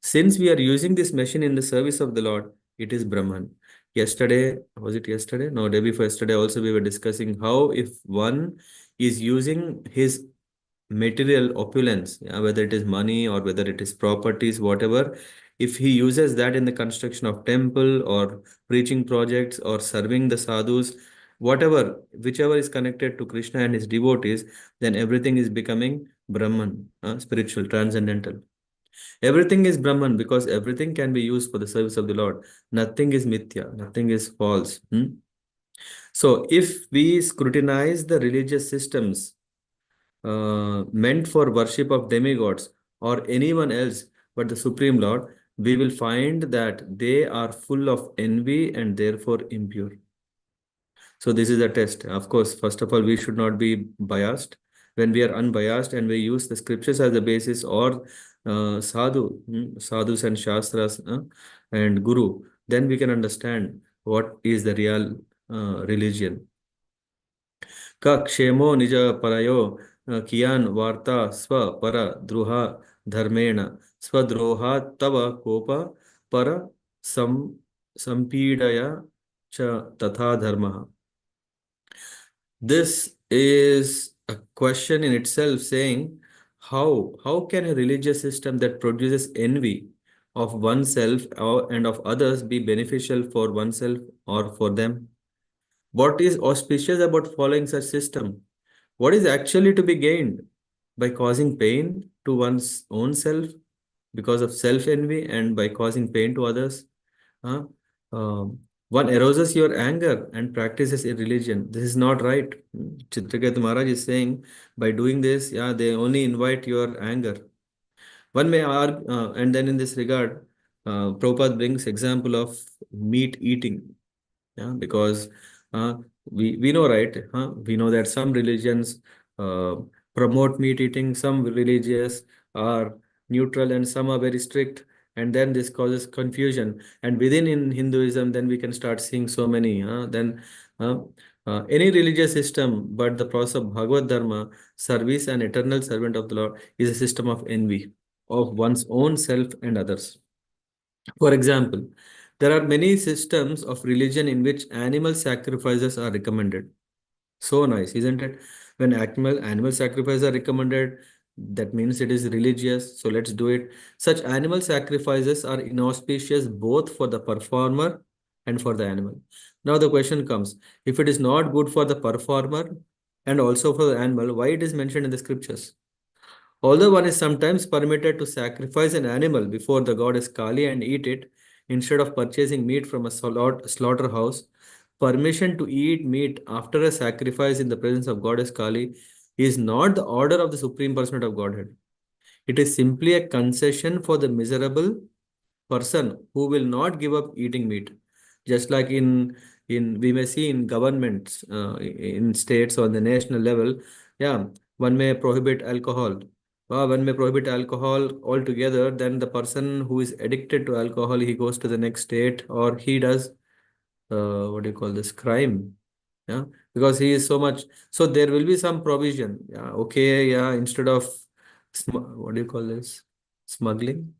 Since we are using this machine in the service of the Lord, it is Brahman. Yesterday, was it yesterday? No, day before yesterday also we were discussing how if one is using his material opulence, yeah, whether it is money or whether it is properties, whatever, if he uses that in the construction of temple or preaching projects or serving the sadhus, whatever, whichever is connected to Krishna and his devotees, then everything is becoming Brahman, spiritual, transcendental. Everything is Brahman because everything can be used for the service of the Lord. Nothing is mithya, nothing is false. So, if we scrutinize the religious systems meant for worship of demigods or anyone else but the Supreme Lord, we will find that they are full of envy and therefore impure. So this is a test. Of course, first of all, we should not be biased. When we are unbiased and we use the scriptures as the basis or sadhus and shastras and guru, then we can understand what is the real religion. Ka kshemo nija parayo kiyan varta swa para druha dharmena swadroha tava kopa para sam sampidaya cha tatha dharma. This is a question in itself saying how can a religious system that produces envy of oneself and of others be beneficial for oneself or for them? What is auspicious about following such system? What is actually to be gained by causing pain to one's own self because of self envy and by causing pain to others? Huh? One arouses your anger and practices a religion. This is not right. Chitraketu Maharaj is saying by doing this, yeah, they only invite your anger. One may argue, and then in this regard, Prabhupada brings example of meat eating. Yeah, because uh, we know, right, we know that some religions uh, promote meat eating, some religious are neutral, and some are very strict, and then this causes confusion. And within in Hinduism, then we can start seeing so many then uh, any religious system, but the process of Bhagavad Dharma, service and eternal servant of the Lord, is a system of envy of one's own self and others. For example, there are many systems of religion in which animal sacrifices are recommended. So nice, isn't it? When animal sacrifices are recommended, that means it is religious. So let's do it. Such animal sacrifices are inauspicious both for the performer and for the animal. Now the question comes: if it is not good for the performer and also for the animal, why it is mentioned in the scriptures? Although one is sometimes permitted to sacrifice an animal before the goddess Kali and eat it, instead of purchasing meat from a slaughterhouse, permission to eat meat after a sacrifice in the presence of goddess Kali is not the order of the Supreme Personality of Godhead. It is simply a concession for the miserable person who will not give up eating meat. Just like in we may see in governments, in states or the national level, yeah, one may prohibit alcohol. One may prohibit alcohol altogether. Then the person who is addicted to alcohol, he goes to the next state, or he does what do you call this, crime. Yeah, because he is so much. So there will be some provision. Yeah, okay, yeah. Instead of what do you call this, smuggling,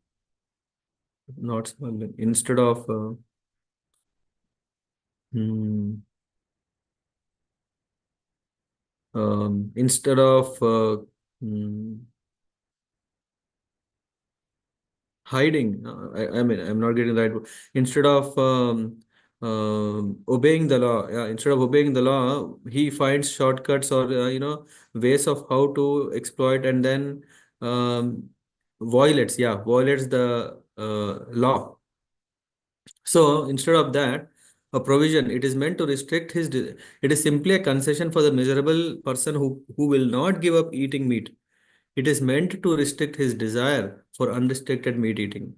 not smuggling. Instead of Hmm. Instead of hmm, hiding, I mean, I'm not getting the right word. Instead of obeying the law, yeah, instead of obeying the law, he finds shortcuts or ways of how to exploit, and then violates the law. So instead of that, a provision, it is meant to restrict it is simply a concession for the miserable person who will not give up eating meat. It is meant to restrict his desire for unrestricted meat eating.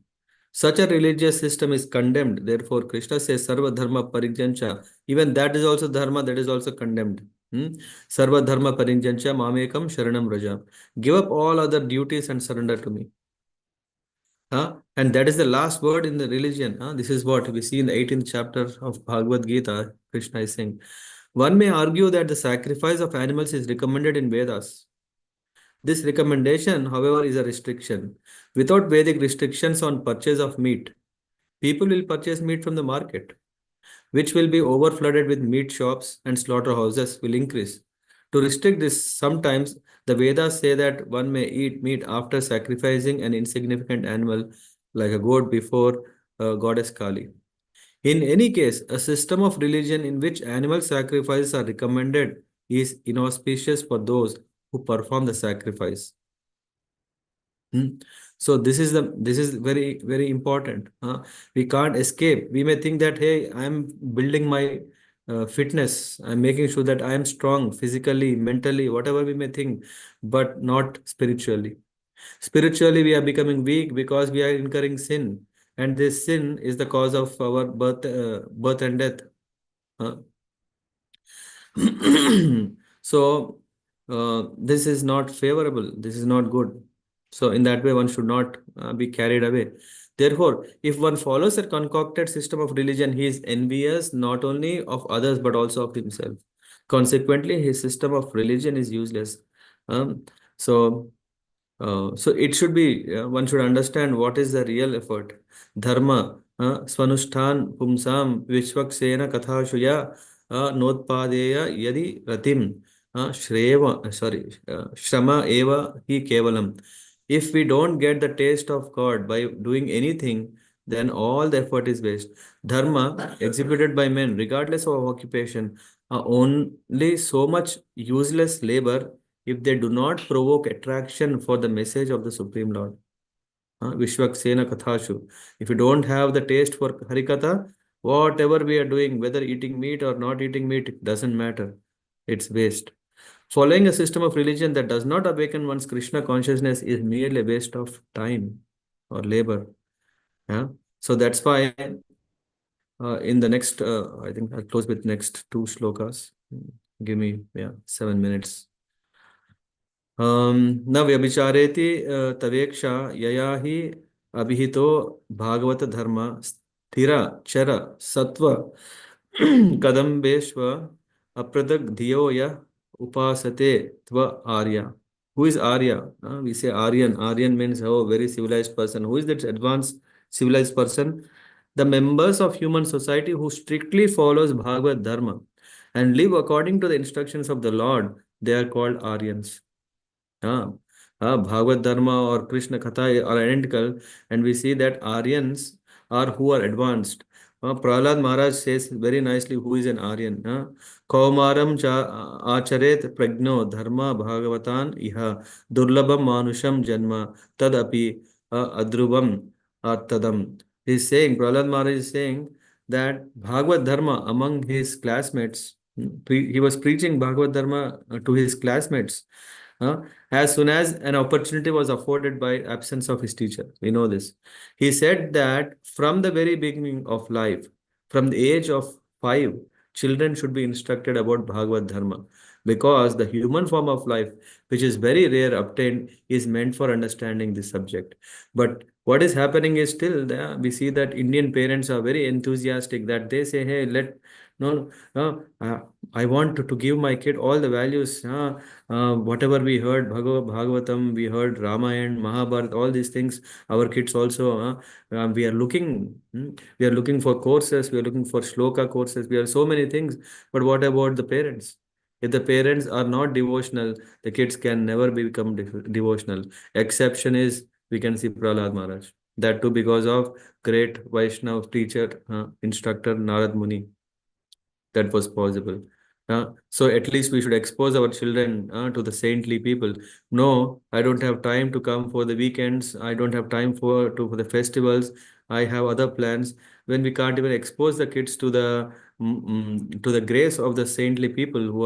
Such a religious system is condemned. Therefore, Krishna says, Sarva Dharma Parijyancha. Even that is also dharma, that is also condemned. Hmm? Sarva Dharma Parijyancha Mamekam Sharanam Raja. Give up all other duties and surrender to me. And that is the last word in the religion. This is what we see in the 18th chapter of Bhagavad Gita. Krishna is saying. One may argue that the sacrifice of animals is recommended in Vedas. This recommendation, however, is a restriction. Without Vedic restrictions on purchase of meat, people will purchase meat from the market, which will be overflooded with meat shops and slaughterhouses will increase. To restrict this, sometimes the Vedas say that one may eat meat after sacrificing an insignificant animal like a goat before goddess Kali. In any case, a system of religion in which animal sacrifices are recommended is inauspicious for those who perform the sacrifice. Hmm. So this is very important. We can't escape. We may think that hey, I'm building my fitness. I'm making sure that I am strong physically, mentally, whatever we may think, but not spiritually. Spiritually, we are becoming weak because we are incurring sin, and this sin is the cause of our birth and death. Huh? So this is not favorable. This is not good. So in that way, one should not be carried away. Therefore, if one follows a concocted system of religion, he is envious not only of others but also of himself. Consequently, his system of religion is useless. Um, so it should be, one should understand what is the real effort. Dharma, svanushthan pumsam vishwaksena kathashuya notpadeya yadi ratim shrama eva hi kevalam. If we don't get the taste of God by doing anything, then all the effort is waste. Dharma executed by men, regardless of occupation, are only so much useless labor if they do not provoke attraction for the message of the Supreme Lord. Vishwaksena Kathashu. If you don't have the taste for Harikatha, Whatever we are doing, whether eating meat or not eating meat, it doesn't matter. It's waste. Following a system of religion that does not awaken one's Krishna consciousness is merely a waste of time or labor. Yeah. So that's why in the next, I think I'll close with next two shlokas. Give me, yeah, 7 minutes. न व्यभिचारेति तवेक्षा यया हि अभिहितो भागवत धर्म स्थिर चर सत्व कदम्बेश्व अप्रदग् धियो यः उपासते त्व Arya. Who is Arya? We say Aryan. Aryan means a very civilized person. Who is that advanced civilized person? The members of human society who strictly follows Bhagavad Dharma and live according to the instructions of the Lord, they are called Aryans. हाँ हाँ भागवत धर्म और कृष्ण कथा are identical, and we see that Aryans are who are advanced. Prahlad Maharaj says very nicely who is an Aryan. Kaumaram cha acharet prajno dharma bhagavatan iha durlabam manusham janma tadapi adrubam tadam. He's saying, Prahlad Maharaj is saying that Bhagavad Dharma among his classmates, he was preaching Bhagavad Dharma to his classmates. uh, as soon as an opportunity was afforded by absence of his teacher. We know this. He said that from the very beginning of life, from the age of 5, children should be instructed about Bhagavad Dharma, because the human form of life, which is very rare obtained, is meant for understanding this subject. But what is happening is still there. We see that Indian parents are very enthusiastic that they say, hey, no, I want to give my kid all the values. Whatever we heard, Bhagavatam, we heard Ramayana, Mahabharata, all these things. Our kids also, we are we are looking for courses, we are looking for shloka courses, we are so many things. But what about the parents? If the parents are not devotional, the kids can never become devotional. Exception is, we can see Prahlad Maharaj. That too because of great Vaishnav teacher, instructor Narad Muni, that was possible. So at least we should expose our children to the saintly people. No, I don't have time to come for the weekends. I don't have time for the festivals. I have other plans. When we can't even expose the kids to the grace of the saintly people who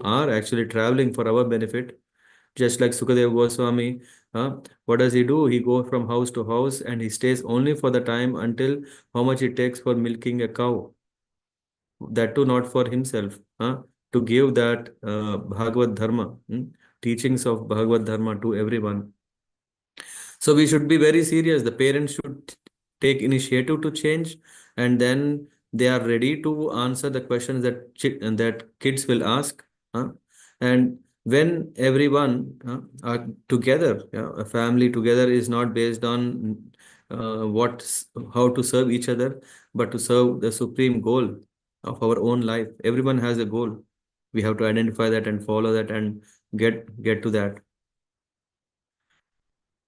are actually traveling for our benefit, just like Sukadev Goswami. What does he do? He goes from house to house and he stays only for the time until how much it takes for milking a cow, that too not for himself, to give that Bhagavad Dharma, teachings of Bhagavad Dharma to everyone. So we should be very serious. The parents should take initiative to change, and then they are ready to answer the questions that kids will ask. And when everyone are together, a family together is not based on how to serve each other, but to serve the supreme goal of our own life. Everyone has a goal. We have to identify that and follow that and get to that.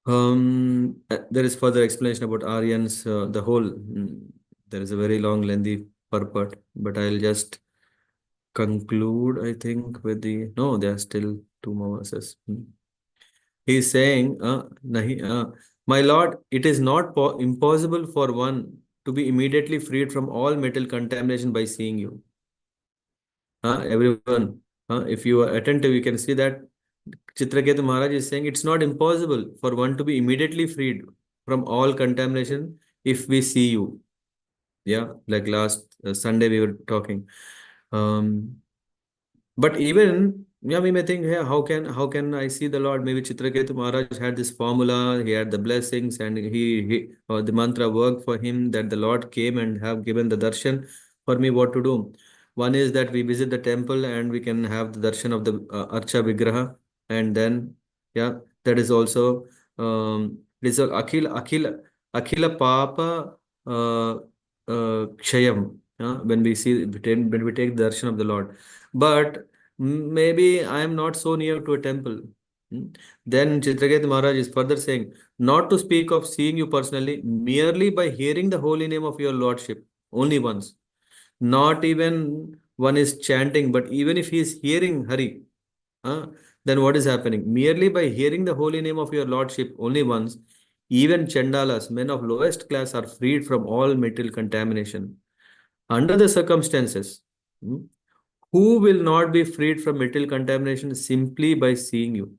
There is further explanation about Aryans. There is a very long, lengthy purport, but I'll just conclude, I think, with no, there are still two more verses. He's saying, my Lord, it is not impossible for one to be immediately freed from all mental contamination by seeing you. Everyone, if you are attentive, you can see that Citraketu Maharaj is saying it's not impossible for one to be immediately freed from all contamination if we see you. Yeah, like last Sunday we were talking. But even, yeah, we may think, hey, how can I see the Lord? Maybe Chitraketu Maharaj had this formula, he had the blessings, and he the mantra worked for him, that the Lord came and have given the darshan for me what to do. One is that we visit the temple and we can have the darshan of the Archa Vigraha, and then, yeah, that is also it is a Akhila Papa Kshayam, when we see when we take the darshan of the Lord. But maybe I am not so near to a temple. Then Chitraketu Maharaj is further saying, not to speak of seeing you personally, merely by hearing the holy name of your Lordship, only once. Not even one is chanting, but even if he is hearing Hari, then what is happening? Merely by hearing the holy name of your Lordship only once, Even Chandalas, men of lowest class, are freed from all material contamination. Under the circumstances, hmm, who will not be freed from material contamination simply by seeing you?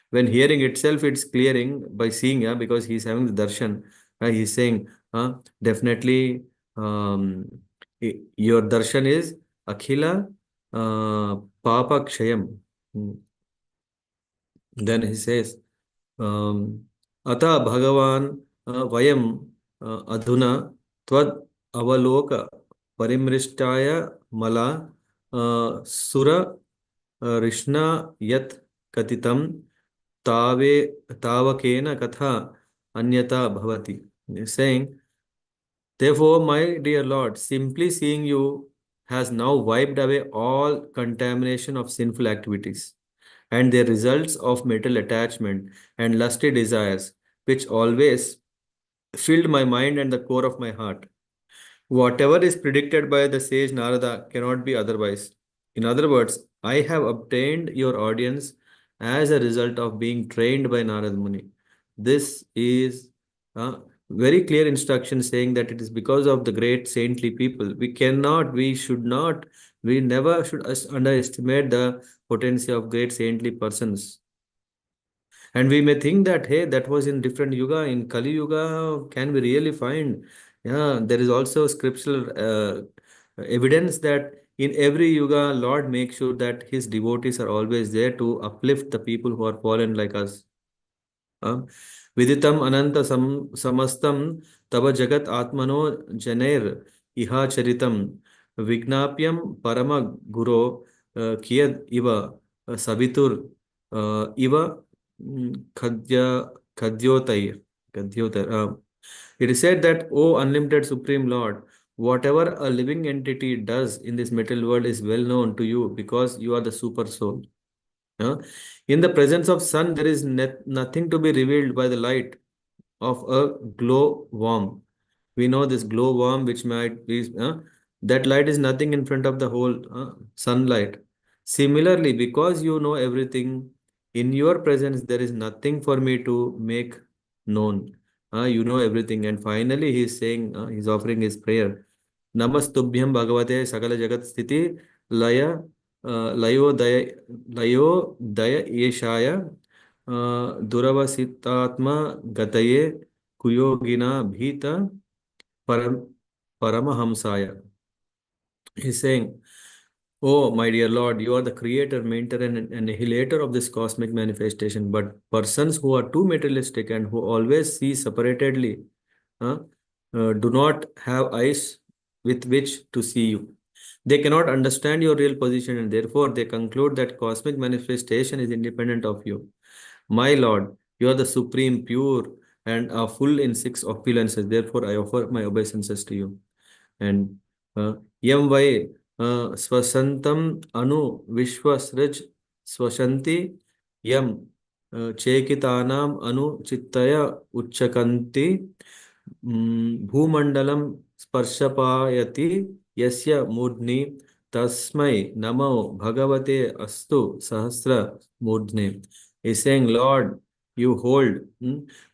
When hearing itself, it's clearing by seeing, yeah, because he's having the darshan. He's saying, definitely, your darshan is Akhila Papa Kshayam. Then he says, Ata Bhagavan Vayam Adhuna Tvad Avaloka Parimrishtaya Mala Sura Rishna Yat Katitam Tave Tavakena Katha Anyata Bhavati. He's saying, therefore, my dear Lord, simply seeing you has now wiped away all contamination of sinful activities and their results of mental attachment and lusty desires, which always filled my mind and the core of my heart. Whatever is predicted by the sage Narada cannot be otherwise. In other words, I have obtained your audience as a result of being trained by Narad Muni. This is a very clear instruction saying that it is because of the great saintly people. We should not, we never should underestimate the potency of great saintly persons. And we may think that, hey, that was in different yuga. In Kali Yuga, can we really find? Yeah, there is also scriptural evidence that in every yuga, Lord makes sure that his devotees are always there to uplift the people who are fallen like us. विदितम अनंत समस्तम तव जगत आत्मनो जनैर इहा चरितम विज्ञाप्यम परम गुरो कियद इव सवितुर इव खद्य खद्योतय खद्योतय. It is said that, O unlimited Supreme Lord, whatever a living entity does in this material world is well known to you because you are the super soul. Uh, in the presence of sun, there is nothing to be revealed by the light of a glow worm. We know this glow worm, which might be that light is nothing in front of the whole sunlight. Similarly, because you know everything, in your presence there is nothing for me to make known. You know everything, and finally he is saying, he's offering his prayer. Namastubhyam Bhagavate Sakala Jagat Sthiti Laya लयोदय लयोदय येषाय दुरवसितात्मा गतये कुयोगिना भीत परम परमहंसाय. He's saying, oh, my dear Lord, you are the creator, maintainer, and annihilator of this cosmic manifestation. But persons who are too materialistic and who always see separatedly uh, do not have eyes with which to see you. They cannot understand your real position, and therefore they conclude that cosmic manifestation is independent of you. My Lord, you are the supreme, pure, and are full in six opulences. Therefore, I offer my obeisances to you. And yam vai swasantam anu vishwasraj swashanti yam chekitanam anu chittaya uchchakanti भूमंडलम स्पर्शपायति यस्य मूर्ध्नि तस्मै नमो भगवते अस्तु सहस्र मूर्ध्ने. Is saying, Lord, you hold,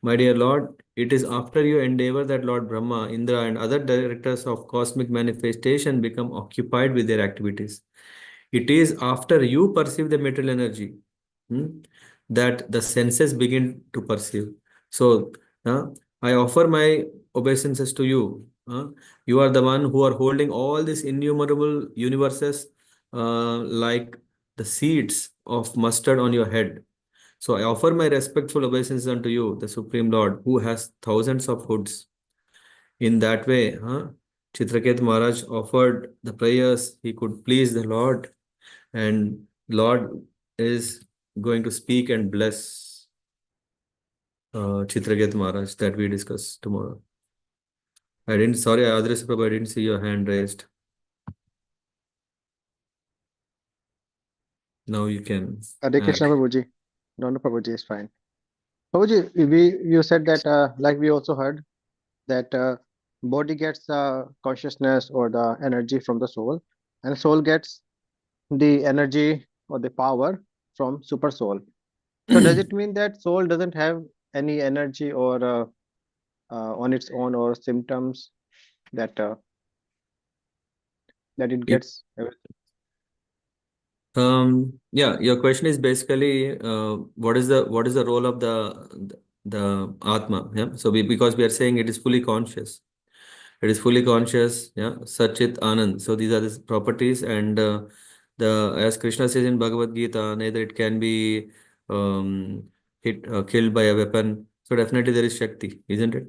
my dear Lord, it is after your endeavor that Lord Brahma, Indra, and other directors of cosmic manifestation become occupied with their activities. It is after you perceive the material energy that the senses begin to perceive. So, uh, I offer my obeisances to you. You are the one who are holding all these innumerable universes like the seeds of mustard on your head. So I offer my respectful obeisances unto you, the Supreme Lord, who has thousands of hoods. In that way, Citraketu Maharaj offered the prayers. He could please the Lord, and Lord is going to speak and bless Citraketu Maharaj that we discuss tomorrow. Sorry, Adres Prabhu, I didn't see your hand raised. Now you can
Hare Krishna,
add.
Prabhuji. No, no, Prabhuji is fine. Prabhuji, you said that like we also heard that body gets consciousness or the energy from the soul, and soul gets the energy or the power from super soul. So does it mean that soul doesn't have any energy or on its own or symptoms that that it
Y-
gets.
yeah, your question is basically what is the role of the Atma? Yeah. So because we are saying it is fully conscious. It is fully conscious, yeah, Satchit Anand. So these are the properties, and the as Krishna says in Bhagavad Gita, neither it can be hit killed by a weapon. So definitely there is Shakti, isn't it?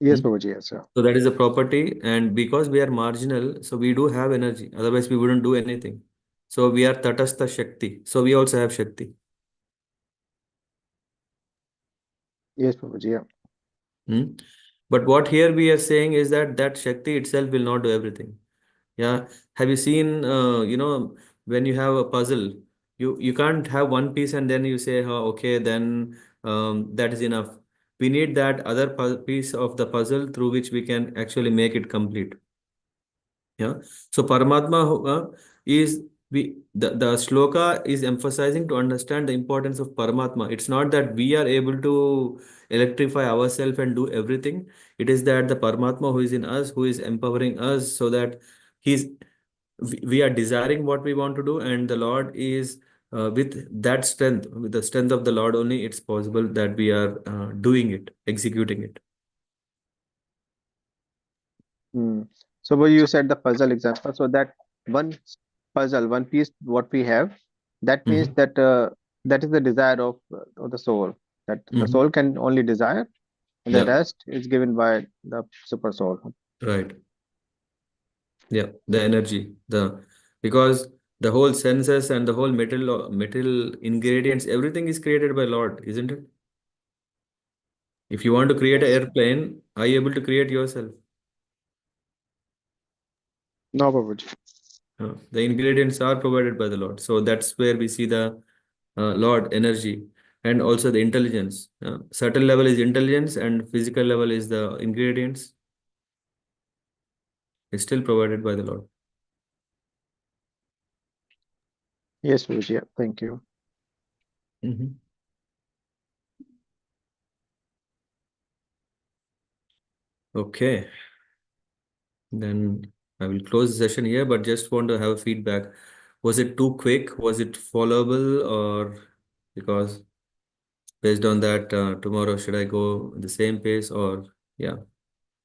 Yes,
Hmm?
Babaji, yes, sir.
So that is a property, and because we are marginal, so we do have energy. Otherwise, we wouldn't do anything. So we are Tatastha Shakti. So we also have Shakti.
Yes, Babaji, yeah.
Hmm? But what here we are saying is that that Shakti itself will not do everything. Yeah. Have you seen, when you have a puzzle, you can't have one piece and then you say, oh, okay, then that is enough. We need that other piece of the puzzle through which we can actually make it complete. Yeah. So Paramatma is the shloka is emphasizing to understand the importance of Paramatma. It's not that we are able to electrify ourselves and do everything. It is that the Paramatma who is in us, who is empowering us so that he's we are desiring what we want to do, and the Lord is with that strength, with the strength of the Lord only, it's possible that we are doing it, executing it.
Hmm. So, but you said the puzzle example. So that one puzzle, one piece, what we have, that means
Hmm.
that that is the desire of the soul. That the
Hmm.
soul can only desire, and the
Yeah,
rest is given by the super soul.
right. Yeah, the energy, the because the whole senses and the whole metal ingredients, everything is created by Lord, isn't it? If you want to create an
Yes.
airplane, are you able to create yourself?
No, Babaji.
The ingredients are provided by the Lord. So that's where we see the Lord energy and also the intelligence. Certain level is intelligence and physical level is the ingredients. It's still provided by the Lord.
Yes, Babaji. Yeah. Thank you.
Mhm. Okay, then I will close the session here, but just want to have feedback. Was it too quick? Was it followable? Or because based on that, tomorrow should I go the same pace or yeah,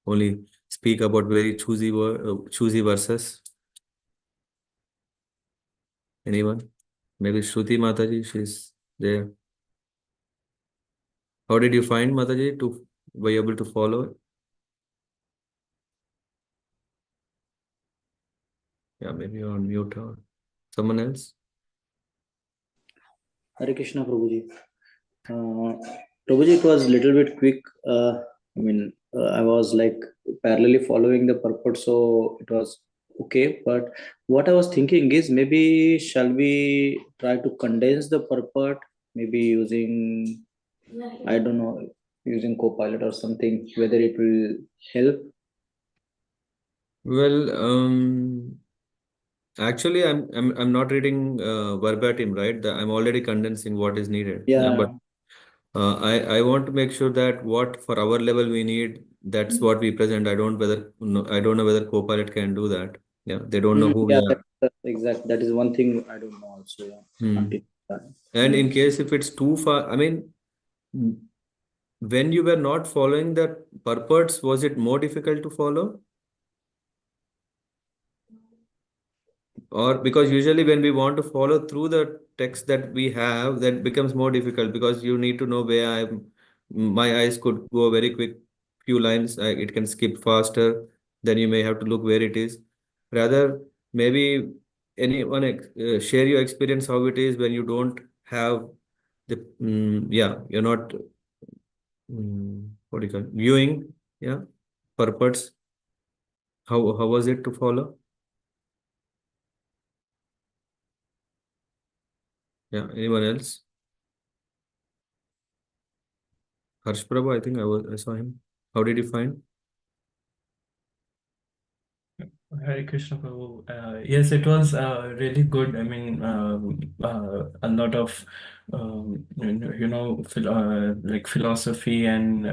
only speak about very choosy verses? Anyone? Maybe Shruti Mataji, she's there. How did you find Mataji to were you able to follow? Yeah, maybe you're on mute or someone else.
Hare Krishna, Prabhuji. Prabhuji, it was little bit quick. I was like parallelly following the purport, so it was okay. But what I was thinking is maybe shall we try to condense the purport, maybe using, I don't know, using Copilot or something, whether it will help.
Well, actually, I'm not reading verbatim, right? I'm already condensing what is needed. Yeah, but
Yeah.
I want to make sure that what for our level we need, that's what we present. I don't whether no, I don't know whether Copilot can do that. Yeah, they don't know who we
Yeah,
are.
that's exact. That is one thing I don't know also. Yeah.
Hmm.
Until
And in case if it's too far, I mean, mm, when you were not following that purports, was it more difficult to follow? Or because usually when we want to follow through the text that we have, that becomes more difficult because you need to know where my eyes could go very quick, few lines, it can skip faster, then you may have to look where it is. Rather, maybe anyone share your experience how it is when you don't have yeah, you're not, what do you call it? Viewing, yeah, purpose. How was it to follow? Yeah, anyone else? Harsh Prabhu, I think I saw him. How did you find?
Hare Krishna Prabhu. Yes, it was really good. I mean, a lot of like philosophy and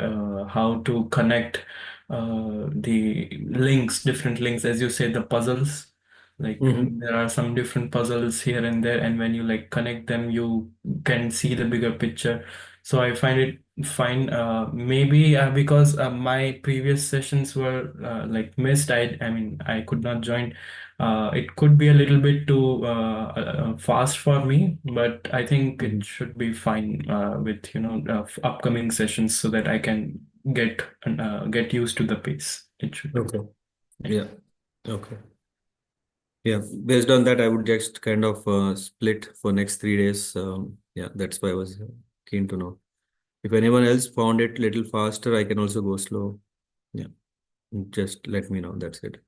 how to connect the links, different links, as you say, the puzzles. Like
Mhm.
there are some different puzzles here and there, and when you like connect them, you can see the bigger picture. So I find it fine. Maybe because my previous sessions were like missed. I mean, I could not join. It could be a little bit too fast for me, but I think
Mhm.
it should be fine with upcoming sessions so that I can get used to the pace. It should be.
Okay. Yeah. Okay. Yeah. Based on that, I would just kind of split for next 3 days. Yeah, that's why I was keen to know. If anyone else found it little faster, I can also go slow. Yeah. Just let me know. That's it.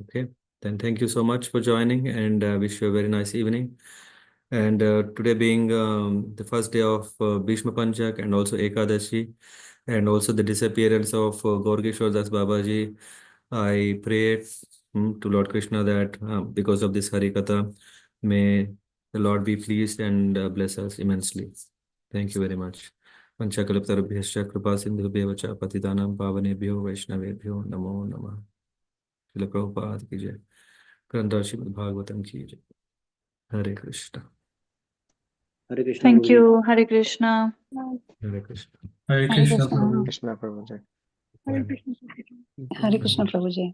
Okay. Then thank you so much for joining and wish you a very nice evening. And today being the first day of Bhishma Panchak and also Ekadashi and also the disappearance of Gaurkishore Das Babaji, I pray to Lord Krishna that because of this Harikatha, may the Lord be pleased and bless us immensely. Thank you very much. Panchakalaptarubhyascha kripa sindhubhyo cha patitanam pavanebhyo vaishnavebhyo namo namah. Srila Prabhupada ki jai. Grantha Srimad Bhagavatam ki jai. Hare Krishna.
Hare Krishna,
Thank
Prabhuji.
you. Hare Krishna.
Hare Krishna.
Hare
Hare
Krishna,
Krishna.
Prabhu.
Krishna Prabhuji.
Hare Krishna, Prabhuji.